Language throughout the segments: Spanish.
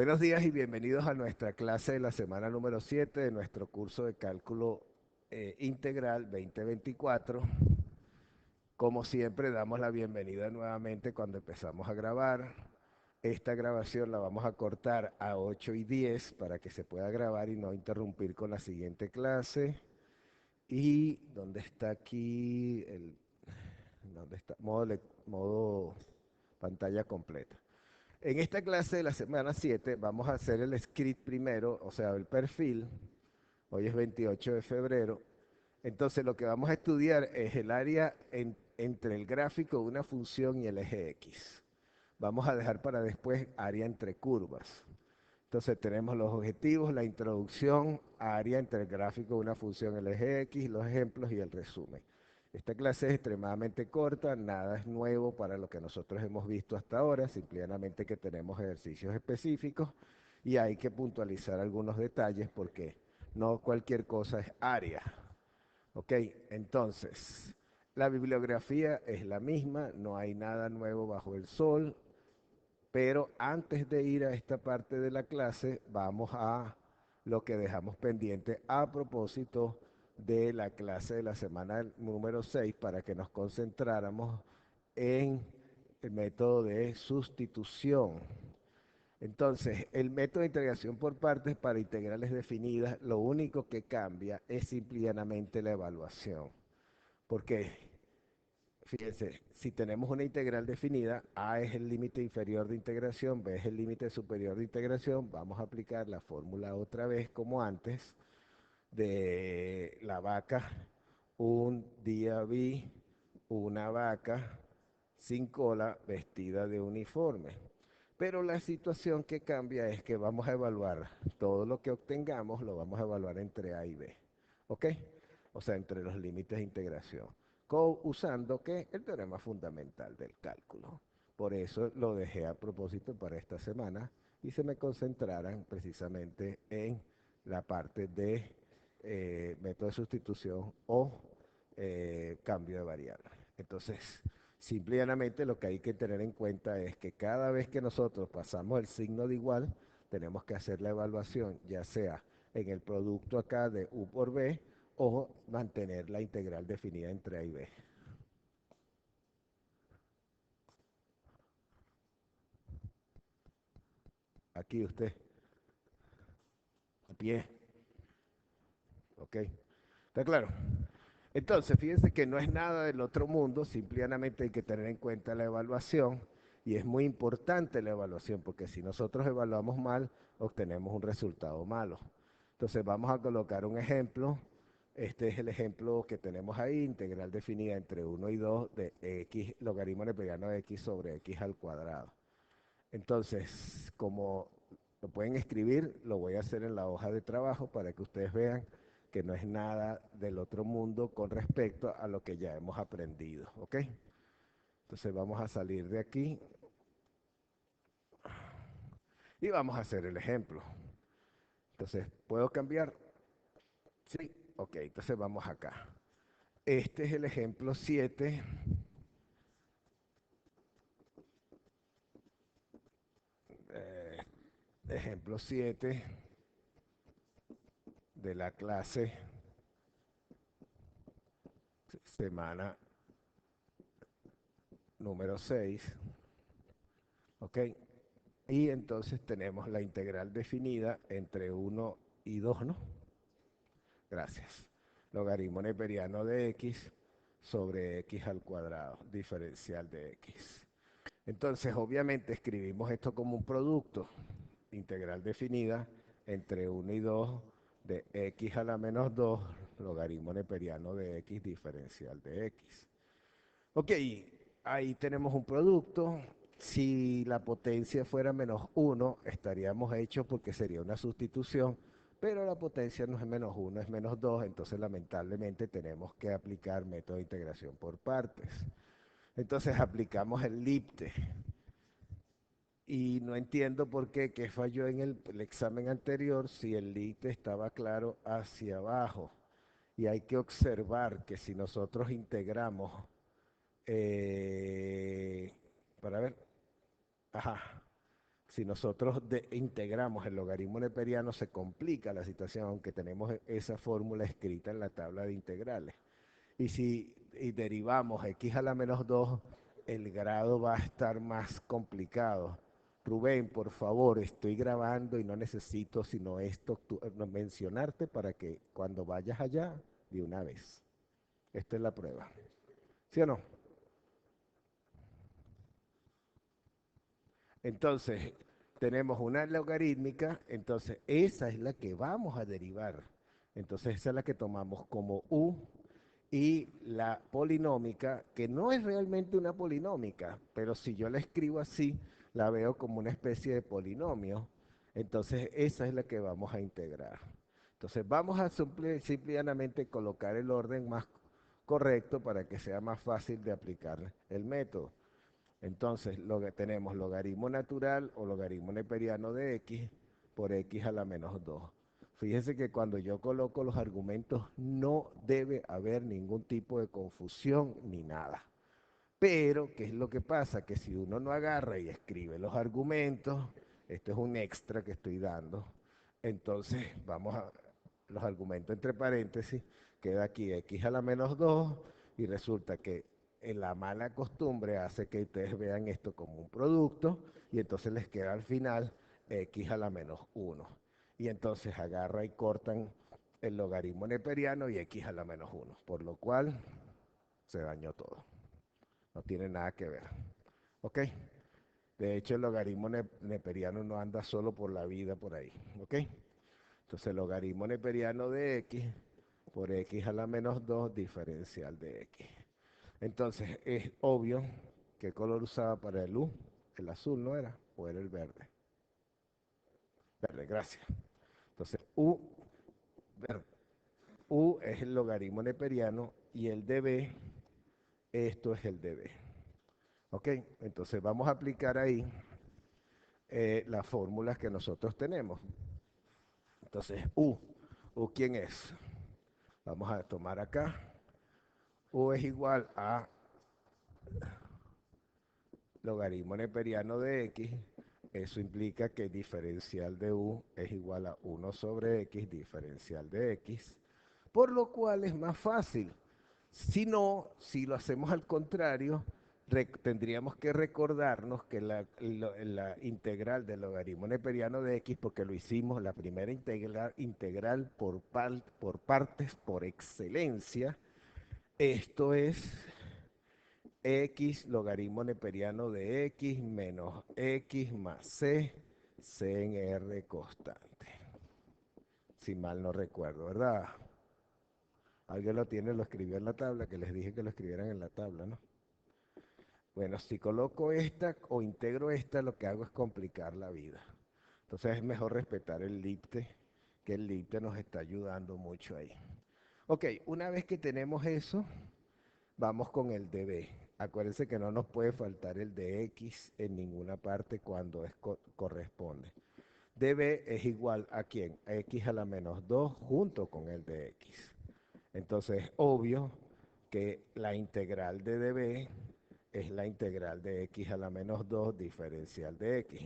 Buenos días y bienvenidos a nuestra clase de la semana número 7 de nuestro curso de cálculo integral 2024. Como siempre, damos la bienvenida nuevamente cuando empezamos a grabar. Esta grabación la vamos a cortar a 8:10 para que se pueda grabar y no interrumpir con la siguiente clase. ¿Y dónde está aquí dónde está? Modo pantalla completa. En esta clase de la semana 7 vamos a hacer el script primero, o sea, el perfil. Hoy es 28 de febrero. Entonces lo que vamos a estudiar es el área entre el gráfico de una función y el eje X. Vamos a dejar para después área entre curvas. Entonces tenemos los objetivos, la introducción, área entre el gráfico de una función, el eje X, los ejemplos y el resumen. Esta clase es extremadamente corta, nada es nuevo para lo que nosotros hemos visto hasta ahora, simplemente que tenemos ejercicios específicos y hay que puntualizar algunos detalles porque no cualquier cosa es área. Ok, entonces, la bibliografía es la misma, no hay nada nuevo bajo el sol, pero antes de ir a esta parte de la clase, vamos a lo que dejamos pendiente a propósito de la clase de la semana número 6 para que nos concentráramos en el método de sustitución. Entonces, el método de integración por partes para integrales definidas, lo único que cambia es simplemente la evaluación. Porque fíjense, si tenemos una integral definida, A es el límite inferior de integración, B es el límite superior de integración, vamos a aplicar la fórmula otra vez como antes de la vaca. Un día vi una vaca sin cola vestida de uniforme. Pero la situación que cambia es que vamos a evaluar todo lo que obtengamos, lo vamos a evaluar entre A y B. ¿Ok? O sea, entre los límites de integración. Usando ¿qué? El teorema fundamental del cálculo. Por eso lo dejé a propósito para esta semana y se me concentraran precisamente en la parte de método de sustitución o cambio de variable. Entonces, simplemente lo que hay que tener en cuenta es que cada vez que nosotros pasamos el signo de igual, tenemos que hacer la evaluación, ya sea en el producto acá de U por B o mantener la integral definida entre A y B. Aquí usted, a pie, ¿ok? ¿Está claro? Entonces, fíjense que no es nada del otro mundo, simplemente hay que tener en cuenta la evaluación y es muy importante la evaluación porque si nosotros evaluamos mal, obtenemos un resultado malo. Entonces, vamos a colocar un ejemplo. Este es el ejemplo que tenemos ahí, integral definida entre 1 y 2 de x logaritmo neperiano de x sobre x al cuadrado. Entonces, como lo pueden escribir, lo voy a hacer en la hoja de trabajo para que ustedes vean que no es nada del otro mundo con respecto a lo que ya hemos aprendido, ¿ok? Entonces vamos a salir de aquí y vamos a hacer el ejemplo. Entonces, ¿puedo cambiar? Sí, ok, entonces vamos acá. Este es el ejemplo 7, eh, ejemplo 7 de la clase semana número 6, ¿ok? Y entonces tenemos la integral definida entre 1 y 2, ¿no? Gracias. Logaritmo neperiano de x sobre x al cuadrado, diferencial de x. Entonces, obviamente, escribimos esto como un producto, integral definida entre 1 y 2 de x a la menos 2, logaritmo neperiano de x, diferencial de x. Ok, ahí tenemos un producto. Si la potencia fuera menos 1, estaríamos hechos porque sería una sustitución, pero la potencia no es menos 1, es menos 2, entonces lamentablemente tenemos que aplicar método de integración por partes. Entonces aplicamos el límite y no entiendo por qué, que falló en el examen anterior si el límite estaba claro hacia abajo. Y hay que observar que si nosotros integramos eh, para ver, ajá. Si nosotros integramos el logaritmo neperiano, se complica la situación, aunque tenemos esa fórmula escrita en la tabla de integrales. Y si derivamos x a la menos 2, el grado va a estar más complicado. Rubén, por favor, estoy grabando y no necesito sino esto, mencionarte para que cuando vayas allá, de una vez. Esta es la prueba. ¿Sí o no? Entonces, tenemos una logarítmica, entonces esa es la que vamos a derivar. Entonces, esa es la que tomamos como u, y la polinómica, que no es realmente una polinómica, pero si yo la escribo así, la veo como una especie de polinomio. Entonces, esa es la que vamos a integrar. Entonces, vamos a simple y llanamente colocar el orden más correcto para que sea más fácil de aplicar el método. Entonces, lo que tenemos logaritmo natural o logaritmo neperiano de x por x a la menos 2. Fíjense que cuando yo coloco los argumentos no debe haber ningún tipo de confusión ni nada. Pero, ¿qué es lo que pasa? Que si uno no agarra y escribe los argumentos, esto es un extra que estoy dando, entonces vamos a los argumentos entre paréntesis, queda aquí x a la menos 2 y resulta que en la mala costumbre hace que ustedes vean esto como un producto y entonces les queda al final x a la menos 1. Y entonces agarra y cortan el logaritmo neperiano y x a la menos 1, por lo cual se dañó todo. No tiene nada que ver. ¿Ok? De hecho, el logaritmo neperiano no anda solo por la vida por ahí. ¿Ok? Entonces, el logaritmo neperiano de x por x a la menos 2 diferencial de x. Entonces, es obvio qué color usaba para el u. El azul no era, o era el verde. Verde, gracias. Entonces, verde. U es el logaritmo neperiano y el de b, esto es el de b. ¿Ok? Entonces, vamos a aplicar ahí las fórmulas que nosotros tenemos. Entonces, U, ¿quién es? Vamos a tomar acá. U es igual a logaritmo neperiano de x. Eso implica que el diferencial de U es igual a 1 sobre x, diferencial de x, por lo cual es más fácil. Si no, si lo hacemos al contrario, tendríamos que recordarnos que la integral del logaritmo neperiano de x, porque lo hicimos, la primera integral por partes por excelencia, esto es x logaritmo neperiano de x menos x más c en r constante. Si mal no recuerdo, ¿verdad? Alguien lo tiene, lo escribió en la tabla, que les dije que lo escribieran en la tabla, ¿no? Bueno, si coloco esta o integro esta, lo que hago es complicar la vida. Entonces es mejor respetar el límite, que el límite nos está ayudando mucho ahí. Ok, una vez que tenemos eso, vamos con el dB. Acuérdense que no nos puede faltar el de x en ninguna parte cuando corresponde. dB es igual a ¿quién? A x a la menos 2 junto con el de x. Entonces es obvio que la integral de dB es la integral de x a la menos 2 diferencial de x.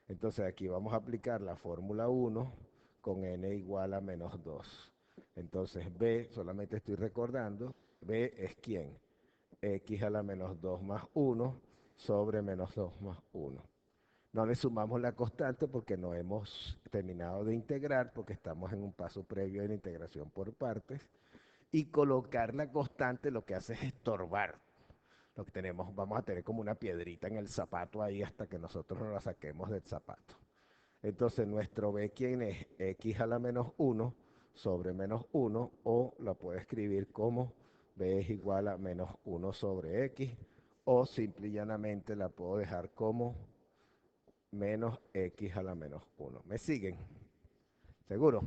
Entonces aquí vamos a aplicar la fórmula 1 con n igual a menos 2. Entonces b, solamente estoy recordando, b es ¿quién? X a la menos 2 más 1 sobre menos 2 más 1. No le sumamos la constante porque no hemos terminado de integrar, porque estamos en un paso previo de la integración por partes. Y colocar la constante lo que hace es estorbar. Lo que tenemos, vamos a tener como una piedrita en el zapato ahí hasta que nosotros nos la saquemos del zapato. Entonces nuestro b, ¿quién es? X a la menos 1 sobre menos 1, o la puedo escribir como b es igual a menos 1 sobre x, o simple y llanamente la puedo dejar como menos x a la menos 1. ¿Me siguen? ¿Seguro?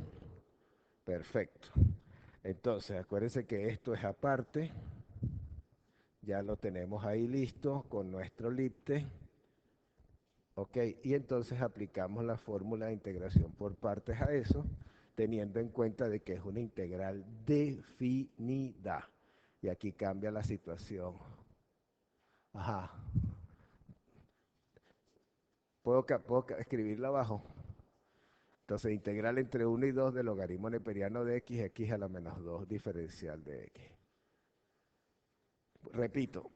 Perfecto. Entonces, acuérdense que esto es aparte. Ya lo tenemos ahí listo con nuestro límite. Ok, y entonces aplicamos la fórmula de integración por partes a eso, teniendo en cuenta de que es una integral definida. Y aquí cambia la situación. Ajá. Puedo escribirla abajo. Entonces, integral entre 1 y 2 del logaritmo neperiano de x, x a la menos 2 diferencial de x. Repito,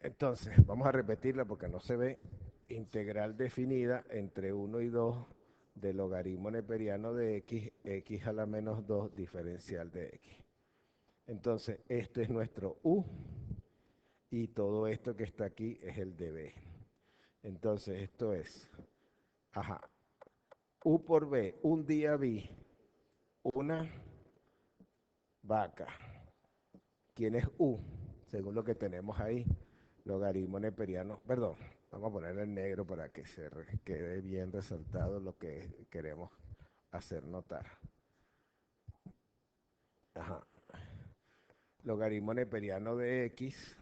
entonces, vamos a repetirla porque no se ve. Integral definida entre 1 y 2 del logaritmo neperiano de x, x a la menos 2 diferencial de x. Entonces, este es nuestro u y todo esto que está aquí es el de b. Entonces, esto es, ajá, u por b, un día vi una vaca. ¿Quién es u? Según lo que tenemos ahí, logaritmo neperiano, perdón, vamos a ponerle en negro para que quede bien resaltado lo que queremos hacer notar. Ajá. Logaritmo neperiano de x,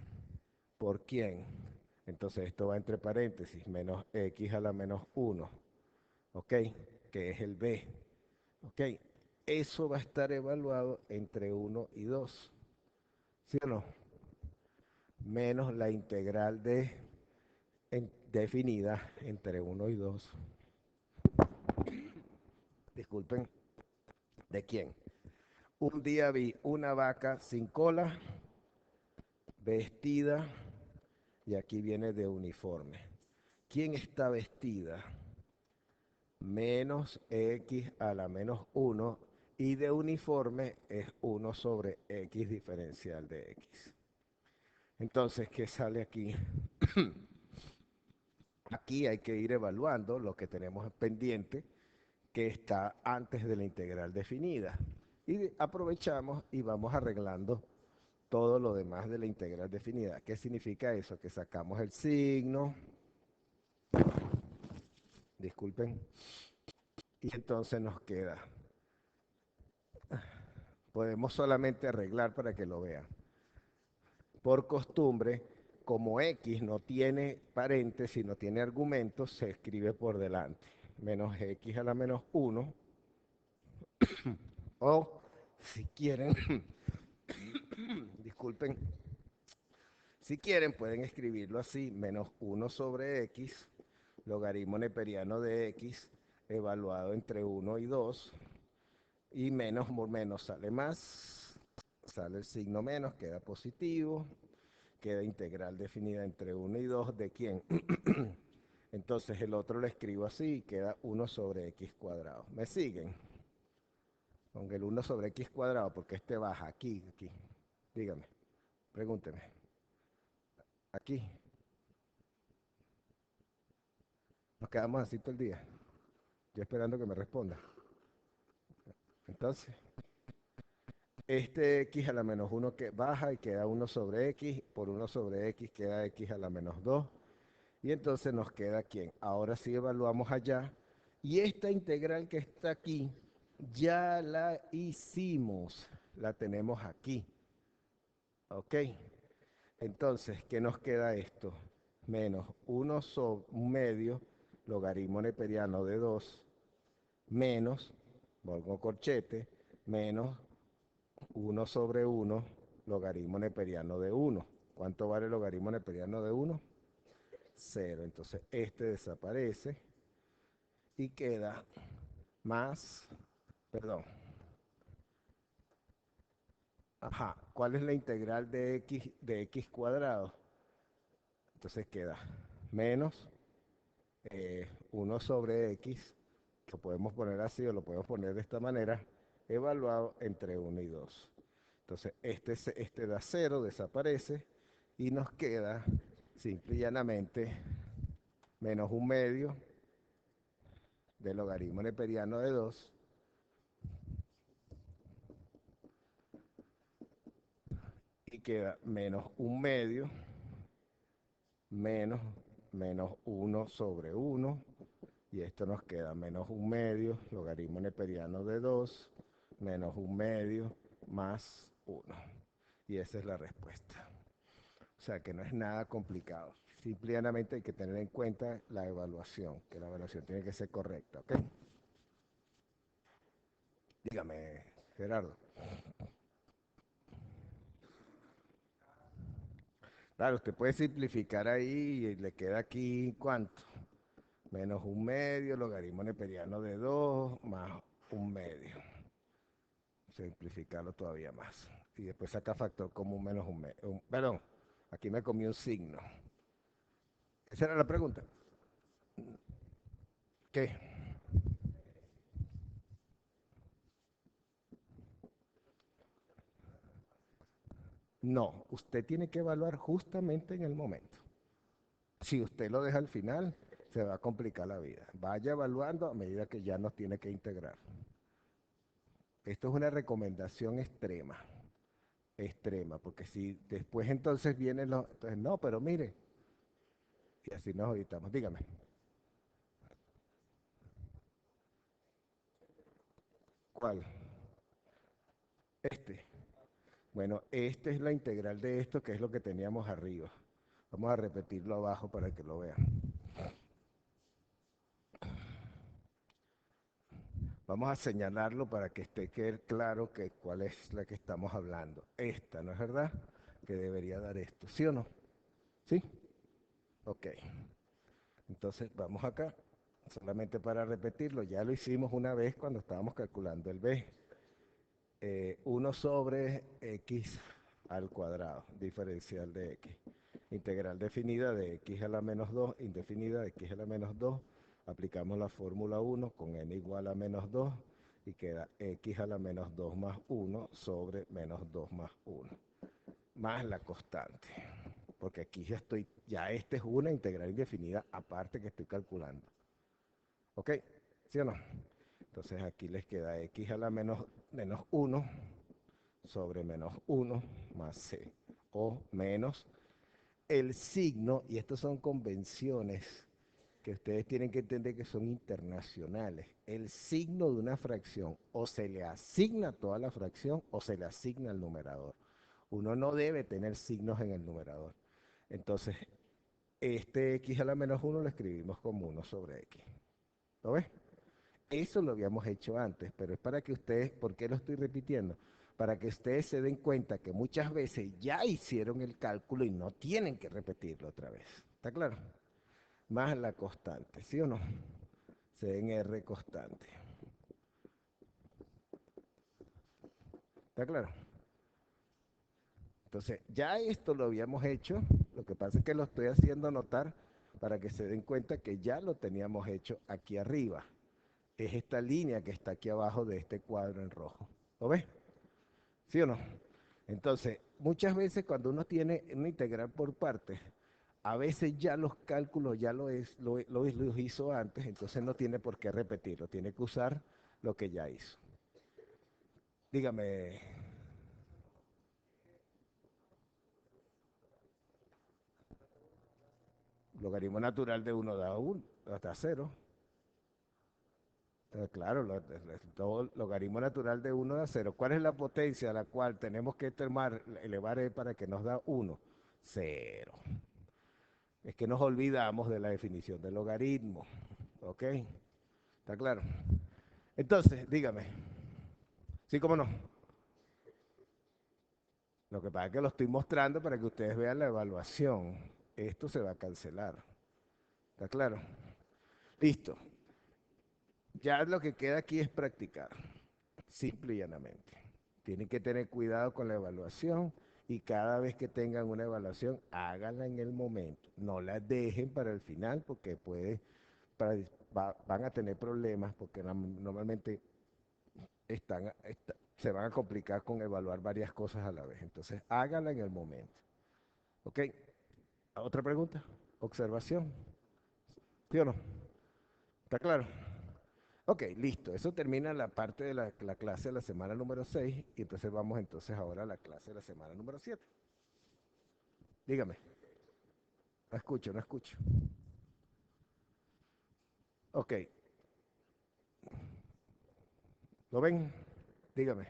¿por quién? Entonces esto va entre paréntesis, menos x a la menos 1, ¿ok? Que es el b, ¿ok? Eso va a estar evaluado entre 1 y 2, ¿sí o no? Menos la integral definida entre 1 y 2. Disculpen, ¿de quién? Un día vi una vaca sin cola, vestida, y aquí viene de uniforme. ¿Quién está vestida? Menos x a la menos 1, y de uniforme es 1 sobre x diferencial de x. Entonces, ¿qué sale aquí? Aquí hay que ir evaluando lo que tenemos pendiente, que está antes de la integral definida. Y aprovechamos y vamos arreglando todo lo demás de la integral definida. ¿Qué significa eso? Que sacamos el signo, disculpen, y entonces nos queda. Podemos solamente arreglar para que lo vean. Por costumbre, como x no tiene paréntesis, no tiene argumentos, se escribe por delante. Menos x a la menos 1. O, si quieren, disculpen, si quieren pueden escribirlo así, menos 1 sobre x, logaritmo neperiano de x, evaluado entre 1 y 2, y menos por menos sale más, sale el signo menos, queda positivo, queda integral definida entre 1 y 2 de quién. Entonces el otro lo escribo así, queda 1 sobre x cuadrado. ¿Me siguen? Con el 1 sobre x cuadrado, porque este baja aquí, aquí. Dígame, pregúnteme. Aquí. Nos quedamos así todo el día. Yo esperando que me responda. Entonces, este x a la menos 1 que baja y queda 1 sobre x, por 1 sobre x queda x a la menos 2. Y entonces nos queda quién. Ahora sí evaluamos allá. Y esta integral que está aquí, ya la hicimos. La tenemos aquí. ¿Ok? Entonces, ¿qué nos queda esto? Menos 1 sobre un medio, logaritmo neperiano de 2, menos, volgo corchete, menos 1 sobre 1, logaritmo neperiano de 1. ¿Cuánto vale el logaritmo neperiano de 1? 0. Entonces, este desaparece y queda más, perdón, ajá, ¿cuál es la integral de x cuadrado? Entonces queda menos 1 sobre x, lo podemos poner así o lo podemos poner de esta manera, evaluado entre 1 y 2. Entonces este da 0, desaparece y nos queda simple y llanamente menos un medio del logaritmo neperiano de 2 y queda menos un medio menos menos 1 sobre 1, y esto nos queda menos un medio, logaritmo neperiano de 2, menos un medio, más 1. Y esa es la respuesta. O sea que no es nada complicado. Simplemente hay que tener en cuenta la evaluación, que la evaluación tiene que ser correcta, ¿ok? Dígame, Gerardo. Claro, usted puede simplificar ahí y le queda aquí, ¿cuánto? Menos un medio, logaritmo neperiano de 2 más un medio. Simplificarlo todavía más. Y después saca factor común menos un medio. Perdón, aquí me comí un signo. Esa era la pregunta. ¿Qué? No, usted tiene que evaluar justamente en el momento. Si usted lo deja al final, se va a complicar la vida. Vaya evaluando a medida que ya nos tiene que integrar. Esto es una recomendación extrema, extrema, porque si después entonces vienen los... Entonces, no, pero mire, y así nos evitamos. Dígame, ¿cuál? Este. Bueno, esta es la integral de esto, que es lo que teníamos arriba. Vamos a repetirlo abajo para que lo vean. Vamos a señalarlo para que esté claro que cuál es la que estamos hablando. Esta, ¿no es verdad? Que debería dar esto, ¿sí o no? ¿Sí? Ok. Entonces vamos acá, solamente para repetirlo. Ya lo hicimos una vez cuando estábamos calculando el b. 1 sobre x al cuadrado, diferencial de x. Integral definida de x a la menos 2, indefinida de x a la menos 2. Aplicamos la fórmula 1 con n igual a menos 2 y queda x a la menos 2 más 1 sobre menos 2 más 1, más la constante. Porque aquí ya esta es una integral indefinida aparte que estoy calculando. ¿Ok? ¿Sí o no? Entonces aquí les queda x a la menos 1 sobre menos 1 más c, o menos el signo, y estas son convenciones que ustedes tienen que entender que son internacionales. El signo de una fracción o se le asigna toda la fracción o se le asigna el numerador. Uno no debe tener signos en el numerador. Entonces, este x a la menos 1 lo escribimos como 1 sobre x. ¿Lo ves? Eso lo habíamos hecho antes, pero es para que ustedes, ¿por qué lo estoy repitiendo? Para que ustedes se den cuenta que muchas veces ya hicieron el cálculo y no tienen que repetirlo otra vez. ¿Está claro? Más la constante, ¿sí o no? C en R constante. ¿Está claro? Entonces, ya esto lo habíamos hecho, lo que pasa es que lo estoy haciendo notar para que se den cuenta que ya lo teníamos hecho aquí arriba. Es esta línea que está aquí abajo de este cuadro en rojo. ¿Lo ves? ¿Sí o no? Entonces, muchas veces cuando uno tiene una integral por partes, a veces ya los cálculos ya lo hizo antes, entonces no tiene por qué repetirlo, tiene que usar lo que ya hizo. Dígame, logaritmo natural de 1 da 1 hasta 0. Claro, todo logaritmo natural de 1 da 0. ¿Cuál es la potencia a la cual tenemos que elevar para que nos da 1? 0. Es que nos olvidamos de la definición del logaritmo. ¿Ok? ¿Está claro? Entonces, dígame. ¿Sí, cómo no? Lo que pasa es que lo estoy mostrando para que ustedes vean la evaluación. Esto se va a cancelar. ¿Está claro? Listo. Ya lo que queda aquí es practicar. Simple y llanamente. Tienen que tener cuidado con la evaluación y cada vez que tengan una evaluación, háganla en el momento. No la dejen para el final porque van a tener problemas porque normalmente se van a complicar con evaluar varias cosas a la vez. Entonces, háganla en el momento. ¿Ok? ¿Otra pregunta? ¿Observación? ¿Sí o no? ¿Está claro? Ok, listo. Eso termina la parte de la clase de la semana número 6 y entonces vamos entonces ahora a la clase de la semana número 7. Dígame. No escucho, no escucho. Ok, ¿lo ven? Dígame.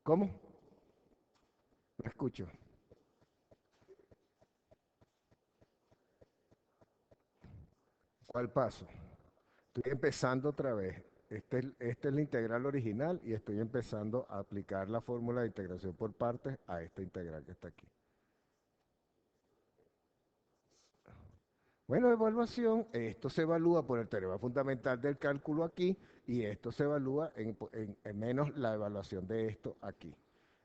¿Cómo? No escucho. ¿Cuál paso? Estoy empezando otra vez. Esta es la integral original y estoy empezando a aplicar la fórmula de integración por partes a esta integral que está aquí. Bueno, evaluación, esto se evalúa por el teorema fundamental del cálculo aquí y esto se evalúa en menos la evaluación de esto aquí.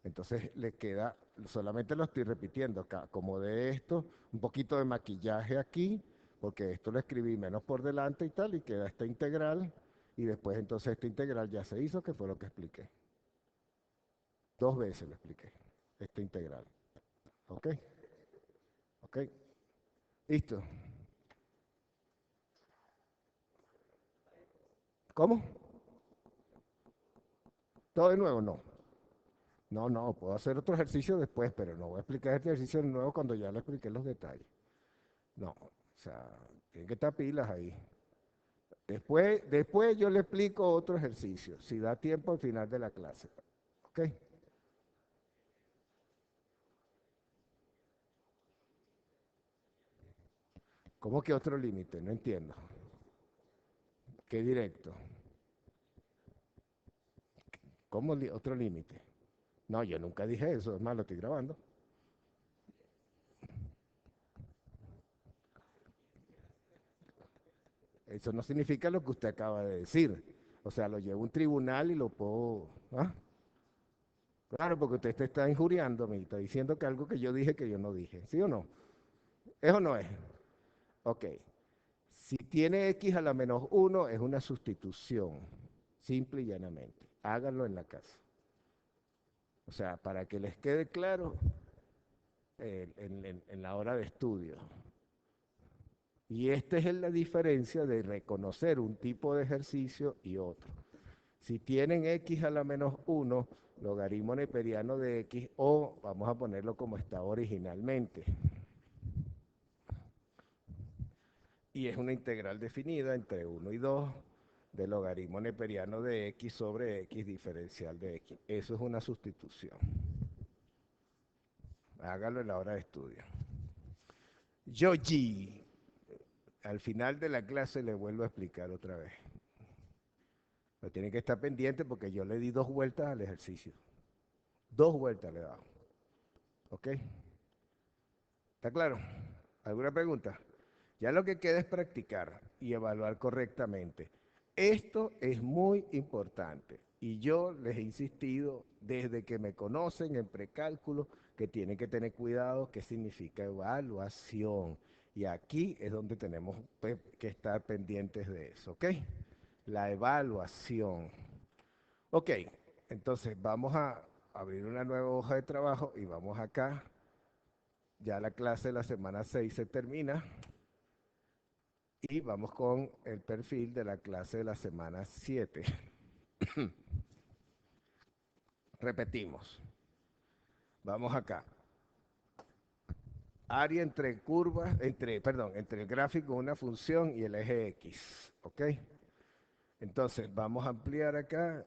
Entonces le queda, solamente lo estoy repitiendo acá, como de esto, un poquito de maquillaje aquí, porque esto lo escribí menos por delante y tal, y queda esta integral, y después entonces esta integral ya se hizo, que fue lo que expliqué. Dos veces lo expliqué, esta integral. ¿Ok? ¿Ok? ¿Listo? ¿Cómo? ¿Todo de nuevo? No. No, no, puedo hacer otro ejercicio después, pero no voy a explicar este ejercicio de nuevo cuando ya le expliqué los detalles. No, o sea, tienen que estar pilas ahí. Después yo le explico otro ejercicio, si da tiempo al final de la clase. ¿Ok? ¿Cómo que otro límite? No entiendo. ¿Qué directo? ¿Cómo otro límite? No, yo nunca dije eso, es más, lo estoy grabando. Eso no significa lo que usted acaba de decir. O sea, lo llevo a un tribunal y lo puedo... ¿Ah? Claro, porque usted te está injuriando a mí, está diciendo que algo que yo dije que yo no dije. ¿Sí o no? ¿Eso no es? Ok. Si tiene x a la menos uno es una sustitución, simple y llanamente. Háganlo en la casa. O sea, para que les quede claro en la hora de estudio. Y esta es la diferencia de reconocer un tipo de ejercicio y otro. Si tienen x a la menos uno, logaritmo neperiano de x, o vamos a ponerlo como estaba originalmente. Y es una integral definida entre uno y 2 del logaritmo neperiano de x sobre x diferencial de x. Eso es una sustitución. Hágalo en la hora de estudio. Yoji, al final de la clase le vuelvo a explicar otra vez. Pero tienen que estar pendientes porque yo le di dos vueltas al ejercicio. Dos vueltas le he dado. ¿Ok? ¿Está claro? ¿Alguna pregunta? Ya lo que queda es practicar y evaluar correctamente. Esto es muy importante y yo les he insistido desde que me conocen en precálculo que tienen que tener cuidado qué significa evaluación. Y aquí es donde tenemos que estar pendientes de eso, ¿ok? La evaluación. Ok, entonces vamos a abrir una nueva hoja de trabajo y vamos acá. Ya la clase de la semana 6 se termina. Y vamos con el perfil de la clase de la semana 7. Repetimos. Vamos acá. Área entre curvas, entre el gráfico de una función y el eje X. ¿Ok? Entonces, vamos a ampliar acá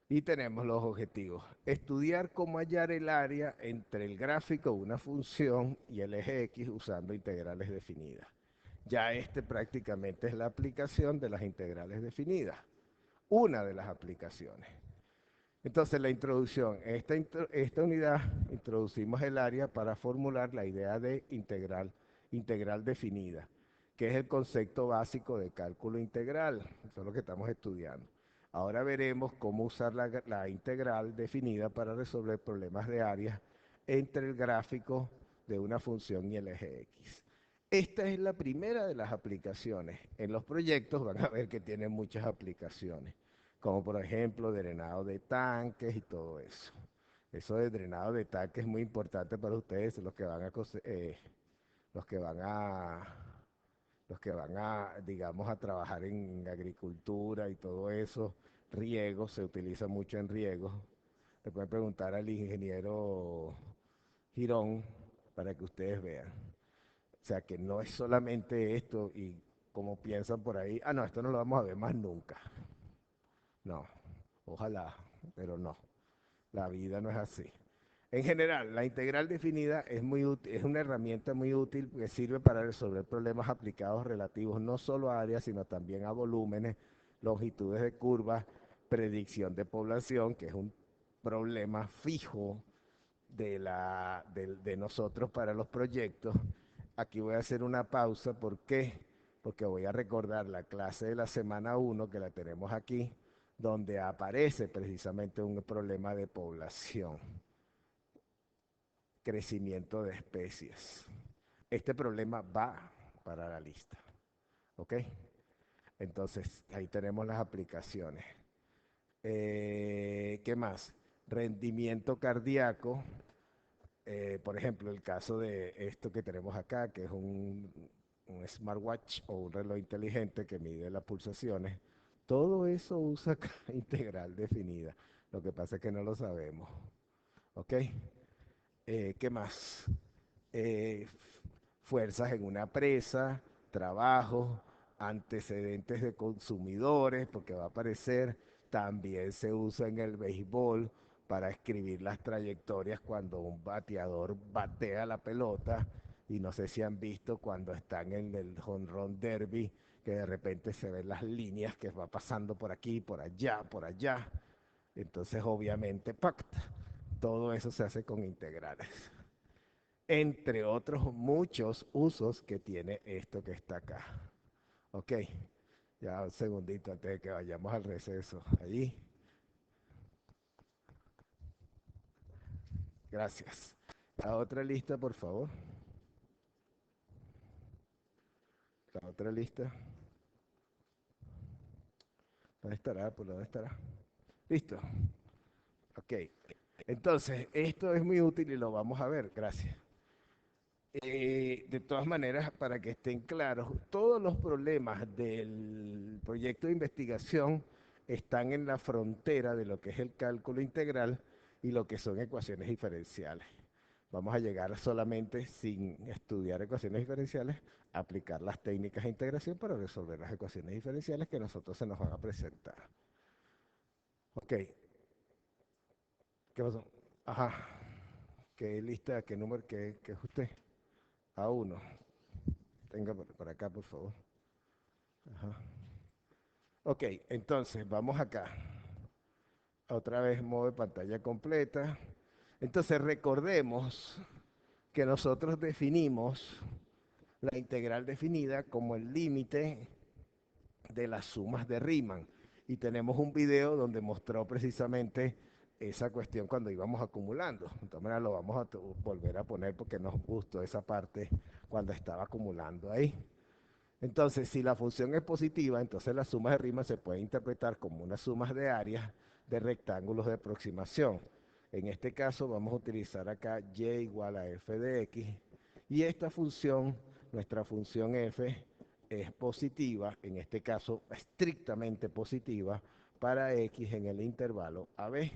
y tenemos los objetivos. Estudiar cómo hallar el área entre el gráfico de una función y el eje X usando integrales definidas. Ya este prácticamente es la aplicación de las integrales definidas. Una de las aplicaciones. Entonces, la introducción. En esta unidad introducimos el área para formular la idea de integral definida, que es el concepto básico de cálculo integral. Eso es lo que estamos estudiando. Ahora veremos cómo usar la integral definida para resolver problemas de áreas entre el gráfico de una función y el eje X. Esta es la primera de las aplicaciones. En los proyectos van a ver que tienen muchas aplicaciones, como por ejemplo drenado de tanques y todo eso. Eso de drenado de tanques es muy importante para ustedes, los que van a, digamos, a trabajar en agricultura y todo eso. Riego, se utiliza mucho en riego. Le pueden preguntar al ingeniero Girón para que ustedes vean. O sea, que no es solamente esto y como piensan por ahí, ah, no, esto no lo vamos a ver más nunca. No, ojalá, pero no. La vida no es así. En general, la integral definida es muy útil, es una herramienta muy útil que sirve para resolver problemas aplicados relativos no solo a áreas, sino también a volúmenes, longitudes de curvas, predicción de población, que es un problema fijo de nosotros para los proyectos, Aquí voy a hacer una pausa. ¿Por qué? Porque voy a recordar la clase de la semana 1 que la tenemos aquí, donde aparece precisamente un problema de población, crecimiento de especies. Este problema va para la lista, ¿ok? Entonces, ahí tenemos las aplicaciones. ¿Qué más? Rendimiento cardíaco. Por ejemplo, el caso de esto que tenemos acá, que es un smartwatch o un reloj inteligente que mide las pulsaciones. Todo eso usa integral definida. Lo que pasa es que no lo sabemos. ¿Ok? ¿Qué más? eh, Fuerzas en una presa, trabajo, antecedentes de consumidores, porque va a aparecer, también se usa en el béisbol para escribir las trayectorias cuando un bateador batea la pelota, y no sé si han visto cuando están en el home run derby, que de repente se ven las líneas que va pasando por aquí, por allá, por allá. Entonces, obviamente, ¡pac! Todo eso se hace con integrales, entre otros muchos usos que tiene esto que está acá. Ok, ya un segundito antes de que vayamos al receso. Allí, gracias. La otra lista, por favor. La otra lista. ¿Dónde estará? ¿Por dónde estará? Listo. Ok. Entonces, esto es muy útil y lo vamos a ver. Gracias. De todas maneras, para que estén claros, todos los problemas del proyecto de investigación están en la frontera de lo que es el cálculo integral y lo que son ecuaciones diferenciales. Vamos a llegar solamente, sin estudiar ecuaciones diferenciales, a aplicar las técnicas de integración para resolver las ecuaciones diferenciales que nosotros se nos van a presentar. Ok, ¿qué pasó? Ajá, ¿qué lista, qué número, qué es usted? A1. Tenga por acá, por favor. Ajá. Ok, entonces vamos acá. Otra vez modo de pantalla completa. Entonces recordemos que nosotros definimos la integral definida como el límite de las sumas de Riemann. Y tenemos un video donde mostró precisamente esa cuestión cuando íbamos acumulando. De todas maneras lo vamos a volver a poner porque nos gustó esa parte cuando estaba acumulando ahí. Entonces, si la función es positiva, entonces las sumas de Riemann se pueden interpretar como unas sumas de áreas de rectángulos de aproximación. En este caso vamos a utilizar acá y igual a f de x, y esta función, nuestra función f, es positiva, en este caso estrictamente positiva, para x en el intervalo AB.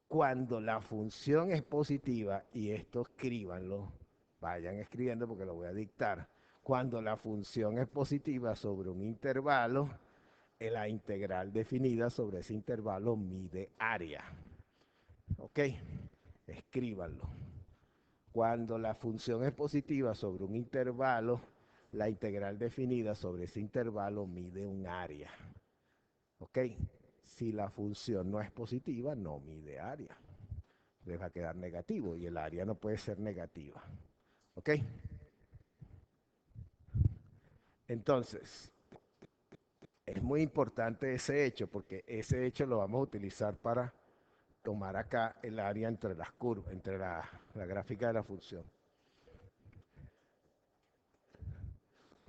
Cuando la función es positiva, y esto escríbanlo, vayan escribiendo porque lo voy a dictar. Cuando la función es positiva sobre un intervalo, la integral definida sobre ese intervalo mide área. ¿Ok? Escríbanlo. Cuando la función es positiva sobre un intervalo, la integral definida sobre ese intervalo mide un área. ¿Ok? Si la función no es positiva, no mide área. Les va a quedar negativo y el área no puede ser negativa. ¿Ok? Entonces, es muy importante ese hecho porque ese hecho lo vamos a utilizar para tomar acá el área entre las curvas, entre la gráfica de la función.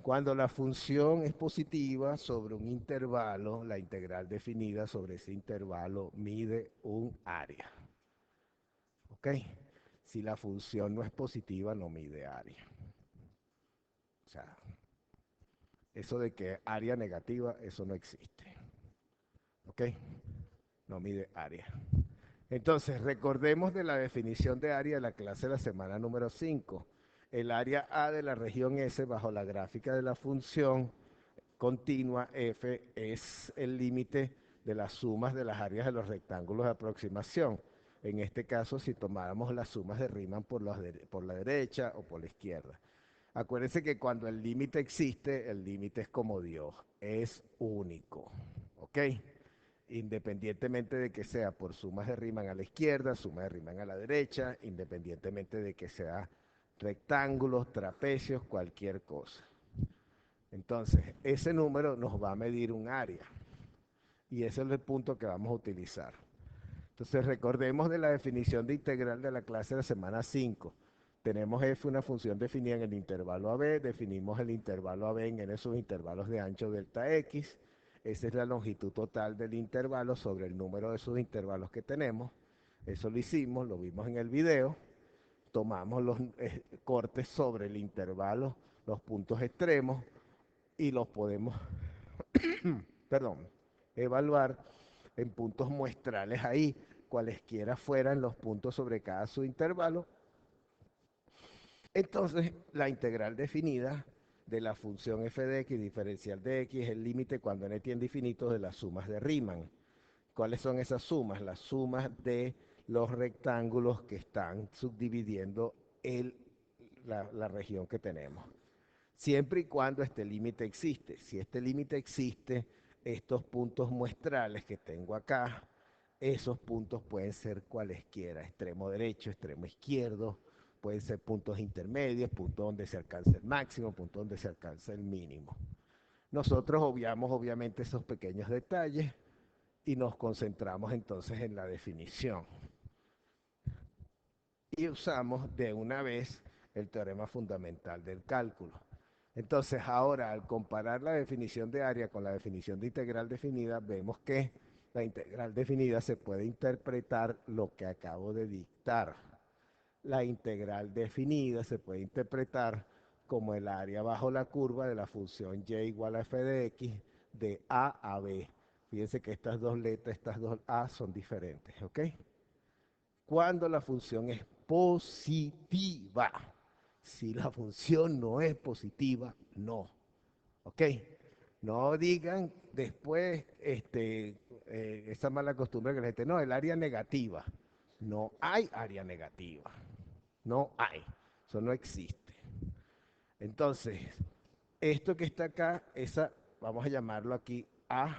Cuando la función es positiva sobre un intervalo, la integral definida sobre ese intervalo mide un área. ¿Ok? Si la función no es positiva, no mide área. O sea, eso de que área negativa, eso no existe. ¿Ok? No mide área. Entonces, recordemos de la definición de área de la clase de la semana número 5. El área A de la región S bajo la gráfica de la función continua f es el límite de las sumas de las áreas de los rectángulos de aproximación. En este caso, si tomáramos las sumas de Riemann por la derecha o por la izquierda. Acuérdense que cuando el límite existe, el límite es como Dios, es único. ¿Ok? Independientemente de que sea por sumas de Riemann a la izquierda, sumas de Riemann a la derecha, independientemente de que sea rectángulos, trapecios, cualquier cosa. Entonces, ese número nos va a medir un área y ese es el punto que vamos a utilizar. Entonces, recordemos de la definición de integral de la clase de la semana 5. Tenemos f una función definida en el intervalo AB, definimos el intervalo AB en n subintervalos de ancho delta x. Esa es la longitud total del intervalo sobre el número de subintervalos que tenemos. Eso lo hicimos, lo vimos en el video. Tomamos los cortes sobre el intervalo, los puntos extremos, y los podemos, perdón, evaluar en puntos muestrales ahí, cualesquiera fueran los puntos sobre cada subintervalo. Entonces, la integral definida de la función f de x diferencial de x es el límite cuando n tiende a infinito de las sumas de Riemann. ¿Cuáles son esas sumas? Las sumas de los rectángulos que están subdividiendo la región que tenemos. Siempre y cuando este límite existe. Si este límite existe, estos puntos muestrales que tengo acá, esos puntos pueden ser cualesquiera, extremo derecho, extremo izquierdo, pueden ser puntos intermedios, puntos donde se alcanza el máximo, puntos donde se alcanza el mínimo. Nosotros obviamos obviamente esos pequeños detalles y nos concentramos entonces en la definición. Y usamos de una vez el teorema fundamental del cálculo. Entonces, ahora, al comparar la definición de área con la definición de integral definida, vemos que la integral definida se puede interpretar lo que acabo de dictar. La integral definida se puede interpretar como el área bajo la curva de la función y igual a f de x de a a b. Fíjense que estas dos letras, estas dos a son diferentes, ¿ok? Cuando la función es positiva. Si la función no es positiva, no. ¿Ok? No digan después esa mala costumbre que la gente, no, el área negativa. No hay área negativa. No hay. Eso no existe. Entonces, esto que está acá, vamos a llamarlo aquí A.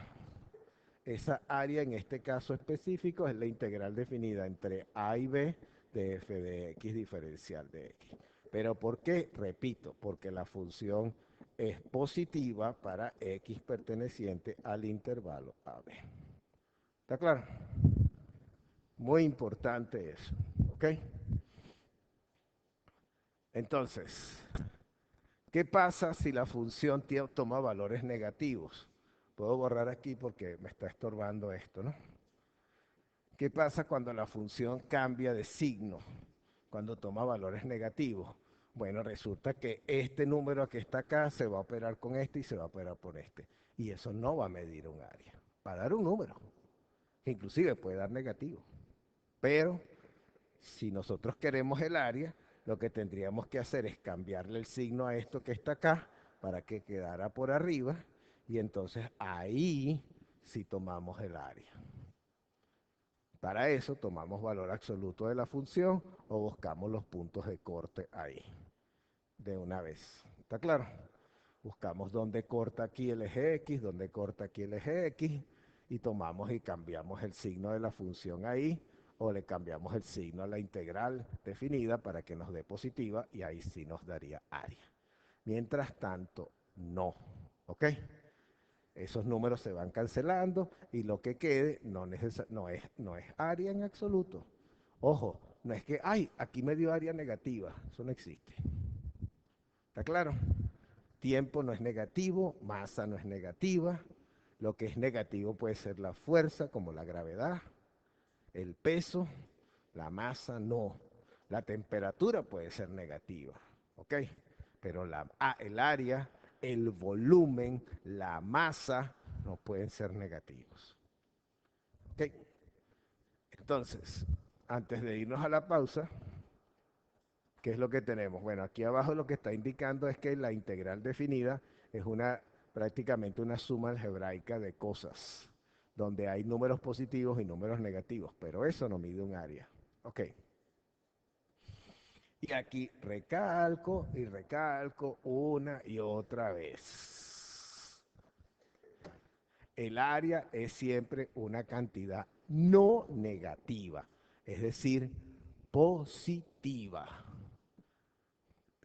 Esa área en este caso específico es la integral definida entre A y B de f de x diferencial de x. ¿Pero por qué? Repito, porque la función es positiva para x perteneciente al intervalo AB. ¿Está claro? Muy importante eso, ¿ok? Entonces, ¿qué pasa si la función toma valores negativos? Puedo borrar aquí porque me está estorbando esto, ¿no? ¿Qué pasa cuando la función cambia de signo? Cuando toma valores negativos. Bueno, resulta que este número que está acá se va a operar con este y se va a operar por este. Y eso no va a medir un área. Va a dar un número, que inclusive puede dar negativo. Pero si nosotros queremos el área, lo que tendríamos que hacer es cambiarle el signo a esto que está acá para que quedara por arriba. Y entonces ahí sí tomamos el área. Para eso tomamos valor absoluto de la función o buscamos los puntos de corte ahí, de una vez. ¿Está claro? Buscamos dónde corta aquí el eje X, dónde corta aquí el eje X, y tomamos y cambiamos el signo de la función ahí, o le cambiamos el signo a la integral definida para que nos dé positiva, y ahí sí nos daría área. Mientras tanto, no. ¿Ok? Esos números se van cancelando y lo que quede no es área en absoluto. Ojo, no es que, ay, aquí me dio área negativa. Eso no existe. ¿Está claro? Tiempo no es negativo, masa no es negativa. Lo que es negativo puede ser la fuerza, como la gravedad, el peso, la masa no. La temperatura puede ser negativa, ¿ok? Pero el área, el volumen, la masa no pueden ser negativos. ¿Ok? Entonces, antes de irnos a la pausa, ¿qué es lo que tenemos? Bueno, aquí abajo lo que está indicando es que la integral definida es prácticamente una suma algebraica de cosas, donde hay números positivos y números negativos, pero eso no mide un área. Ok. Y aquí recalco y recalco una y otra vez. El área es siempre una cantidad no negativa, es decir, positiva.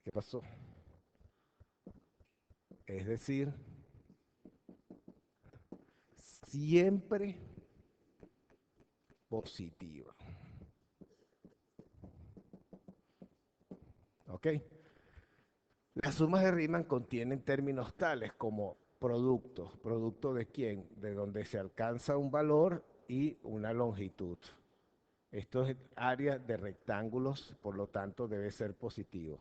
¿Qué pasó? Es decir, siempre positiva. ¿Ok? Las sumas de Riemann contienen términos tales como productos. ¿Producto de quién? De donde se alcanza un valor y una longitud. Esto es área de rectángulos, por lo tanto debe ser positivo.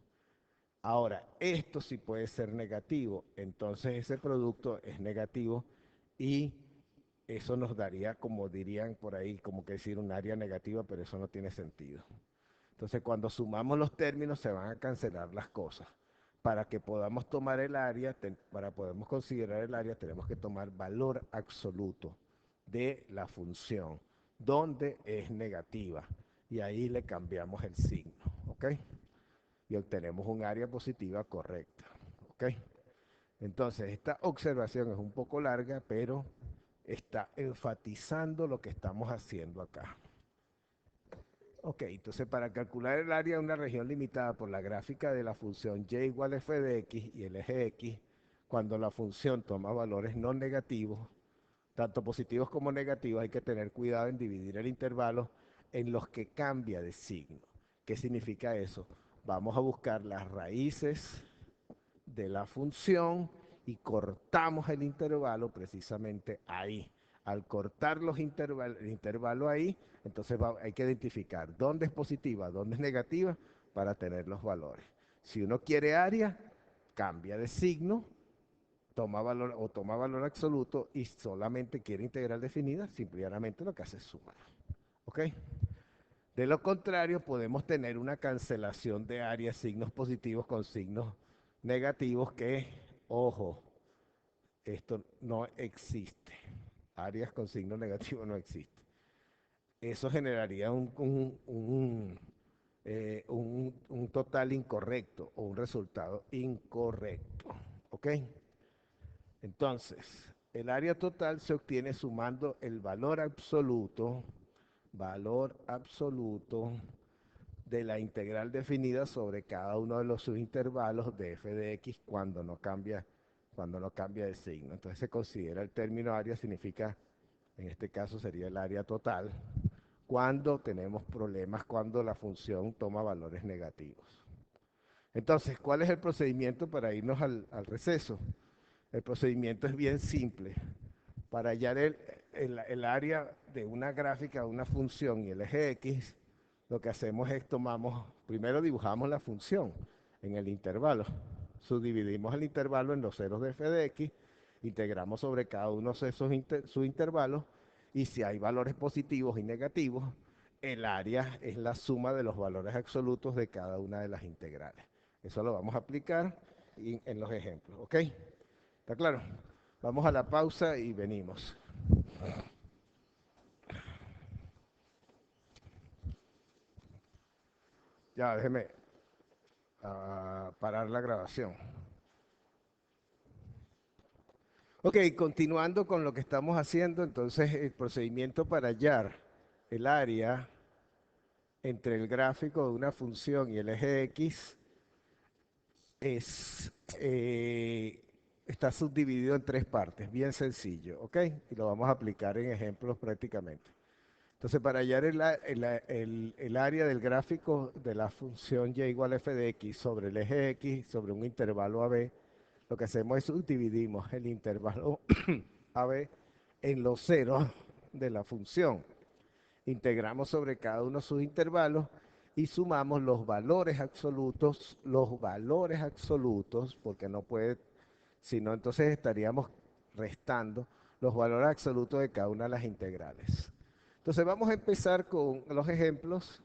Ahora, esto sí puede ser negativo, entonces ese producto es negativo y eso nos daría, como dirían por ahí, como que decir un área negativa, pero eso no tiene sentido. Entonces, cuando sumamos los términos, se van a cancelar las cosas. Para que podamos tomar el área, para podermos considerar el área, tenemos que tomar valor absoluto de la función, donde es negativa. Y ahí le cambiamos el signo, ¿ok? Y obtenemos un área positiva correcta, ¿ok? Entonces, esta observación es un poco larga, pero está enfatizando lo que estamos haciendo acá. Ok, entonces para calcular el área de una región limitada por la gráfica de la función y igual a f de x y el eje x, cuando la función toma valores no negativos, tanto positivos como negativos, hay que tener cuidado en dividir el intervalo en los que cambia de signo. ¿Qué significa eso? Vamos a buscar las raíces de la función y cortamos el intervalo precisamente ahí. Al cortar el intervalo ahí, entonces hay que identificar dónde es positiva, dónde es negativa para tener los valores. Si uno quiere área, cambia de signo, toma valor absoluto y solamente quiere integral definida, simplemente lo que hace es sumar. ¿Ok? De lo contrario, podemos tener una cancelación de áreas, signos positivos con signos negativos que, ojo, esto no existe. Áreas con signo negativo no existe. Eso generaría un total incorrecto o un resultado incorrecto. ¿Ok? Entonces, el área total se obtiene sumando el valor absoluto de la integral definida sobre cada uno de los subintervalos de f de x cuando no cambia de signo. Entonces se considera el término área, significa, en este caso sería el área total, cuando tenemos problemas, cuando la función toma valores negativos. Entonces, ¿cuál es el procedimiento para irnos al receso? El procedimiento es bien simple. Para hallar el área de una gráfica, de una función y el eje x, lo que hacemos es primero dibujamos la función en el intervalo, subdividimos el intervalo en los ceros de f de x, integramos sobre cada uno de esos subintervalos y si hay valores positivos y negativos, el área es la suma de los valores absolutos de cada una de las integrales. Eso lo vamos a aplicar en los ejemplos, ¿ok? ¿Está claro? Vamos a la pausa y venimos. Ya, déjeme parar la grabación. Ok, continuando con lo que estamos haciendo, entonces el procedimiento para hallar el área entre el gráfico de una función y el eje X es, está subdividido en tres partes, bien sencillo, ¿ok? Y lo vamos a aplicar en ejemplos prácticamente. Entonces, para hallar el área del gráfico de la función y igual a f de x sobre el eje x sobre un intervalo AB, lo que hacemos es subdividimos el intervalo AB en los ceros de la función. Integramos sobre cada uno de sus intervalos y sumamos los valores absolutos, porque no puede, si no, entonces estaríamos restando los valores absolutos de cada una de las integrales. Entonces vamos a empezar con los ejemplos,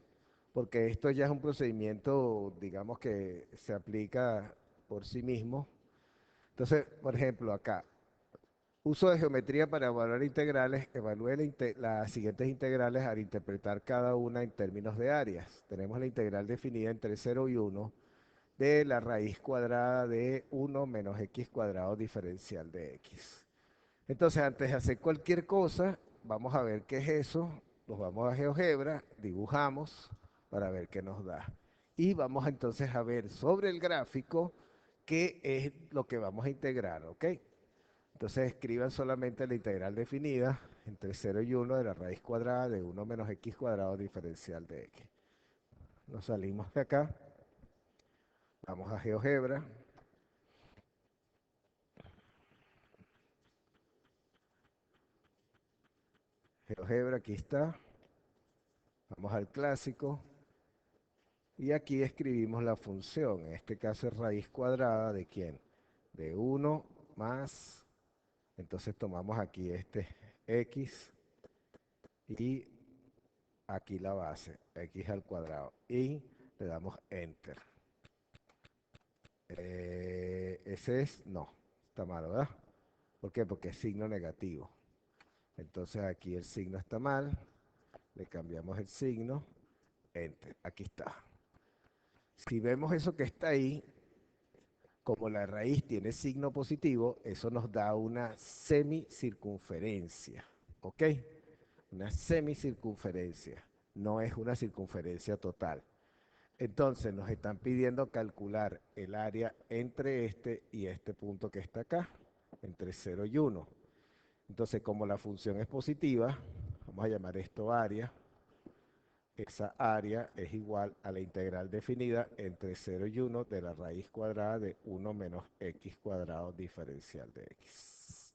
porque esto ya es un procedimiento, digamos que se aplica por sí mismo. Entonces, por ejemplo, acá, uso de geometría para evaluar integrales, evalúe las siguientes integrales al interpretar cada una en términos de áreas. Tenemos la integral definida entre 0 y 1 de la raíz cuadrada de 1 menos x cuadrado diferencial de x. Entonces, antes de hacer cualquier cosa, vamos a ver qué es eso. Nos vamos a GeoGebra, dibujamos para ver qué nos da. Y vamos entonces a ver sobre el gráfico qué es lo que vamos a integrar, ¿ok? Entonces escriban solamente la integral definida entre 0 y 1 de la raíz cuadrada de 1 menos x cuadrado diferencial de x. Nos salimos de acá, vamos a GeoGebra. GeoGebra, aquí está. Vamos al clásico. Y aquí escribimos la función. En este caso es raíz cuadrada de ¿quién? De 1 más. Entonces tomamos aquí este x y aquí la base, x al cuadrado. Y le damos enter. Ese es, no, está mal, ¿verdad? ¿Por qué? Porque es signo negativo. Entonces aquí el signo está mal, le cambiamos el signo, enter, aquí está. Si vemos eso que está ahí, como la raíz tiene signo positivo, eso nos da una semicircunferencia, ¿ok? Una semicircunferencia, no es una circunferencia total. Entonces nos están pidiendo calcular el área entre este y este punto que está acá, entre 0 y 1. Entonces, como la función es positiva, vamos a llamar esto área. Esa área es igual a la integral definida entre 0 y 1 de la raíz cuadrada de 1 menos x cuadrado diferencial de x.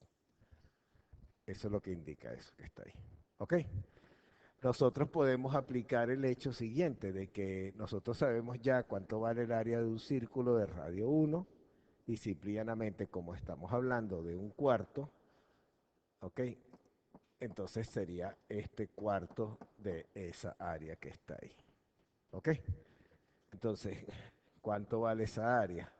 Eso es lo que indica eso que está ahí. ¿Ok? Nosotros podemos aplicar el hecho siguiente, de que nosotros sabemos ya cuánto vale el área de un círculo de radio 1 y simplemente como estamos hablando de un cuarto, ¿ok? Entonces sería este cuarto de esa área que está ahí. ¿Ok? Entonces, ¿cuánto vale esa área?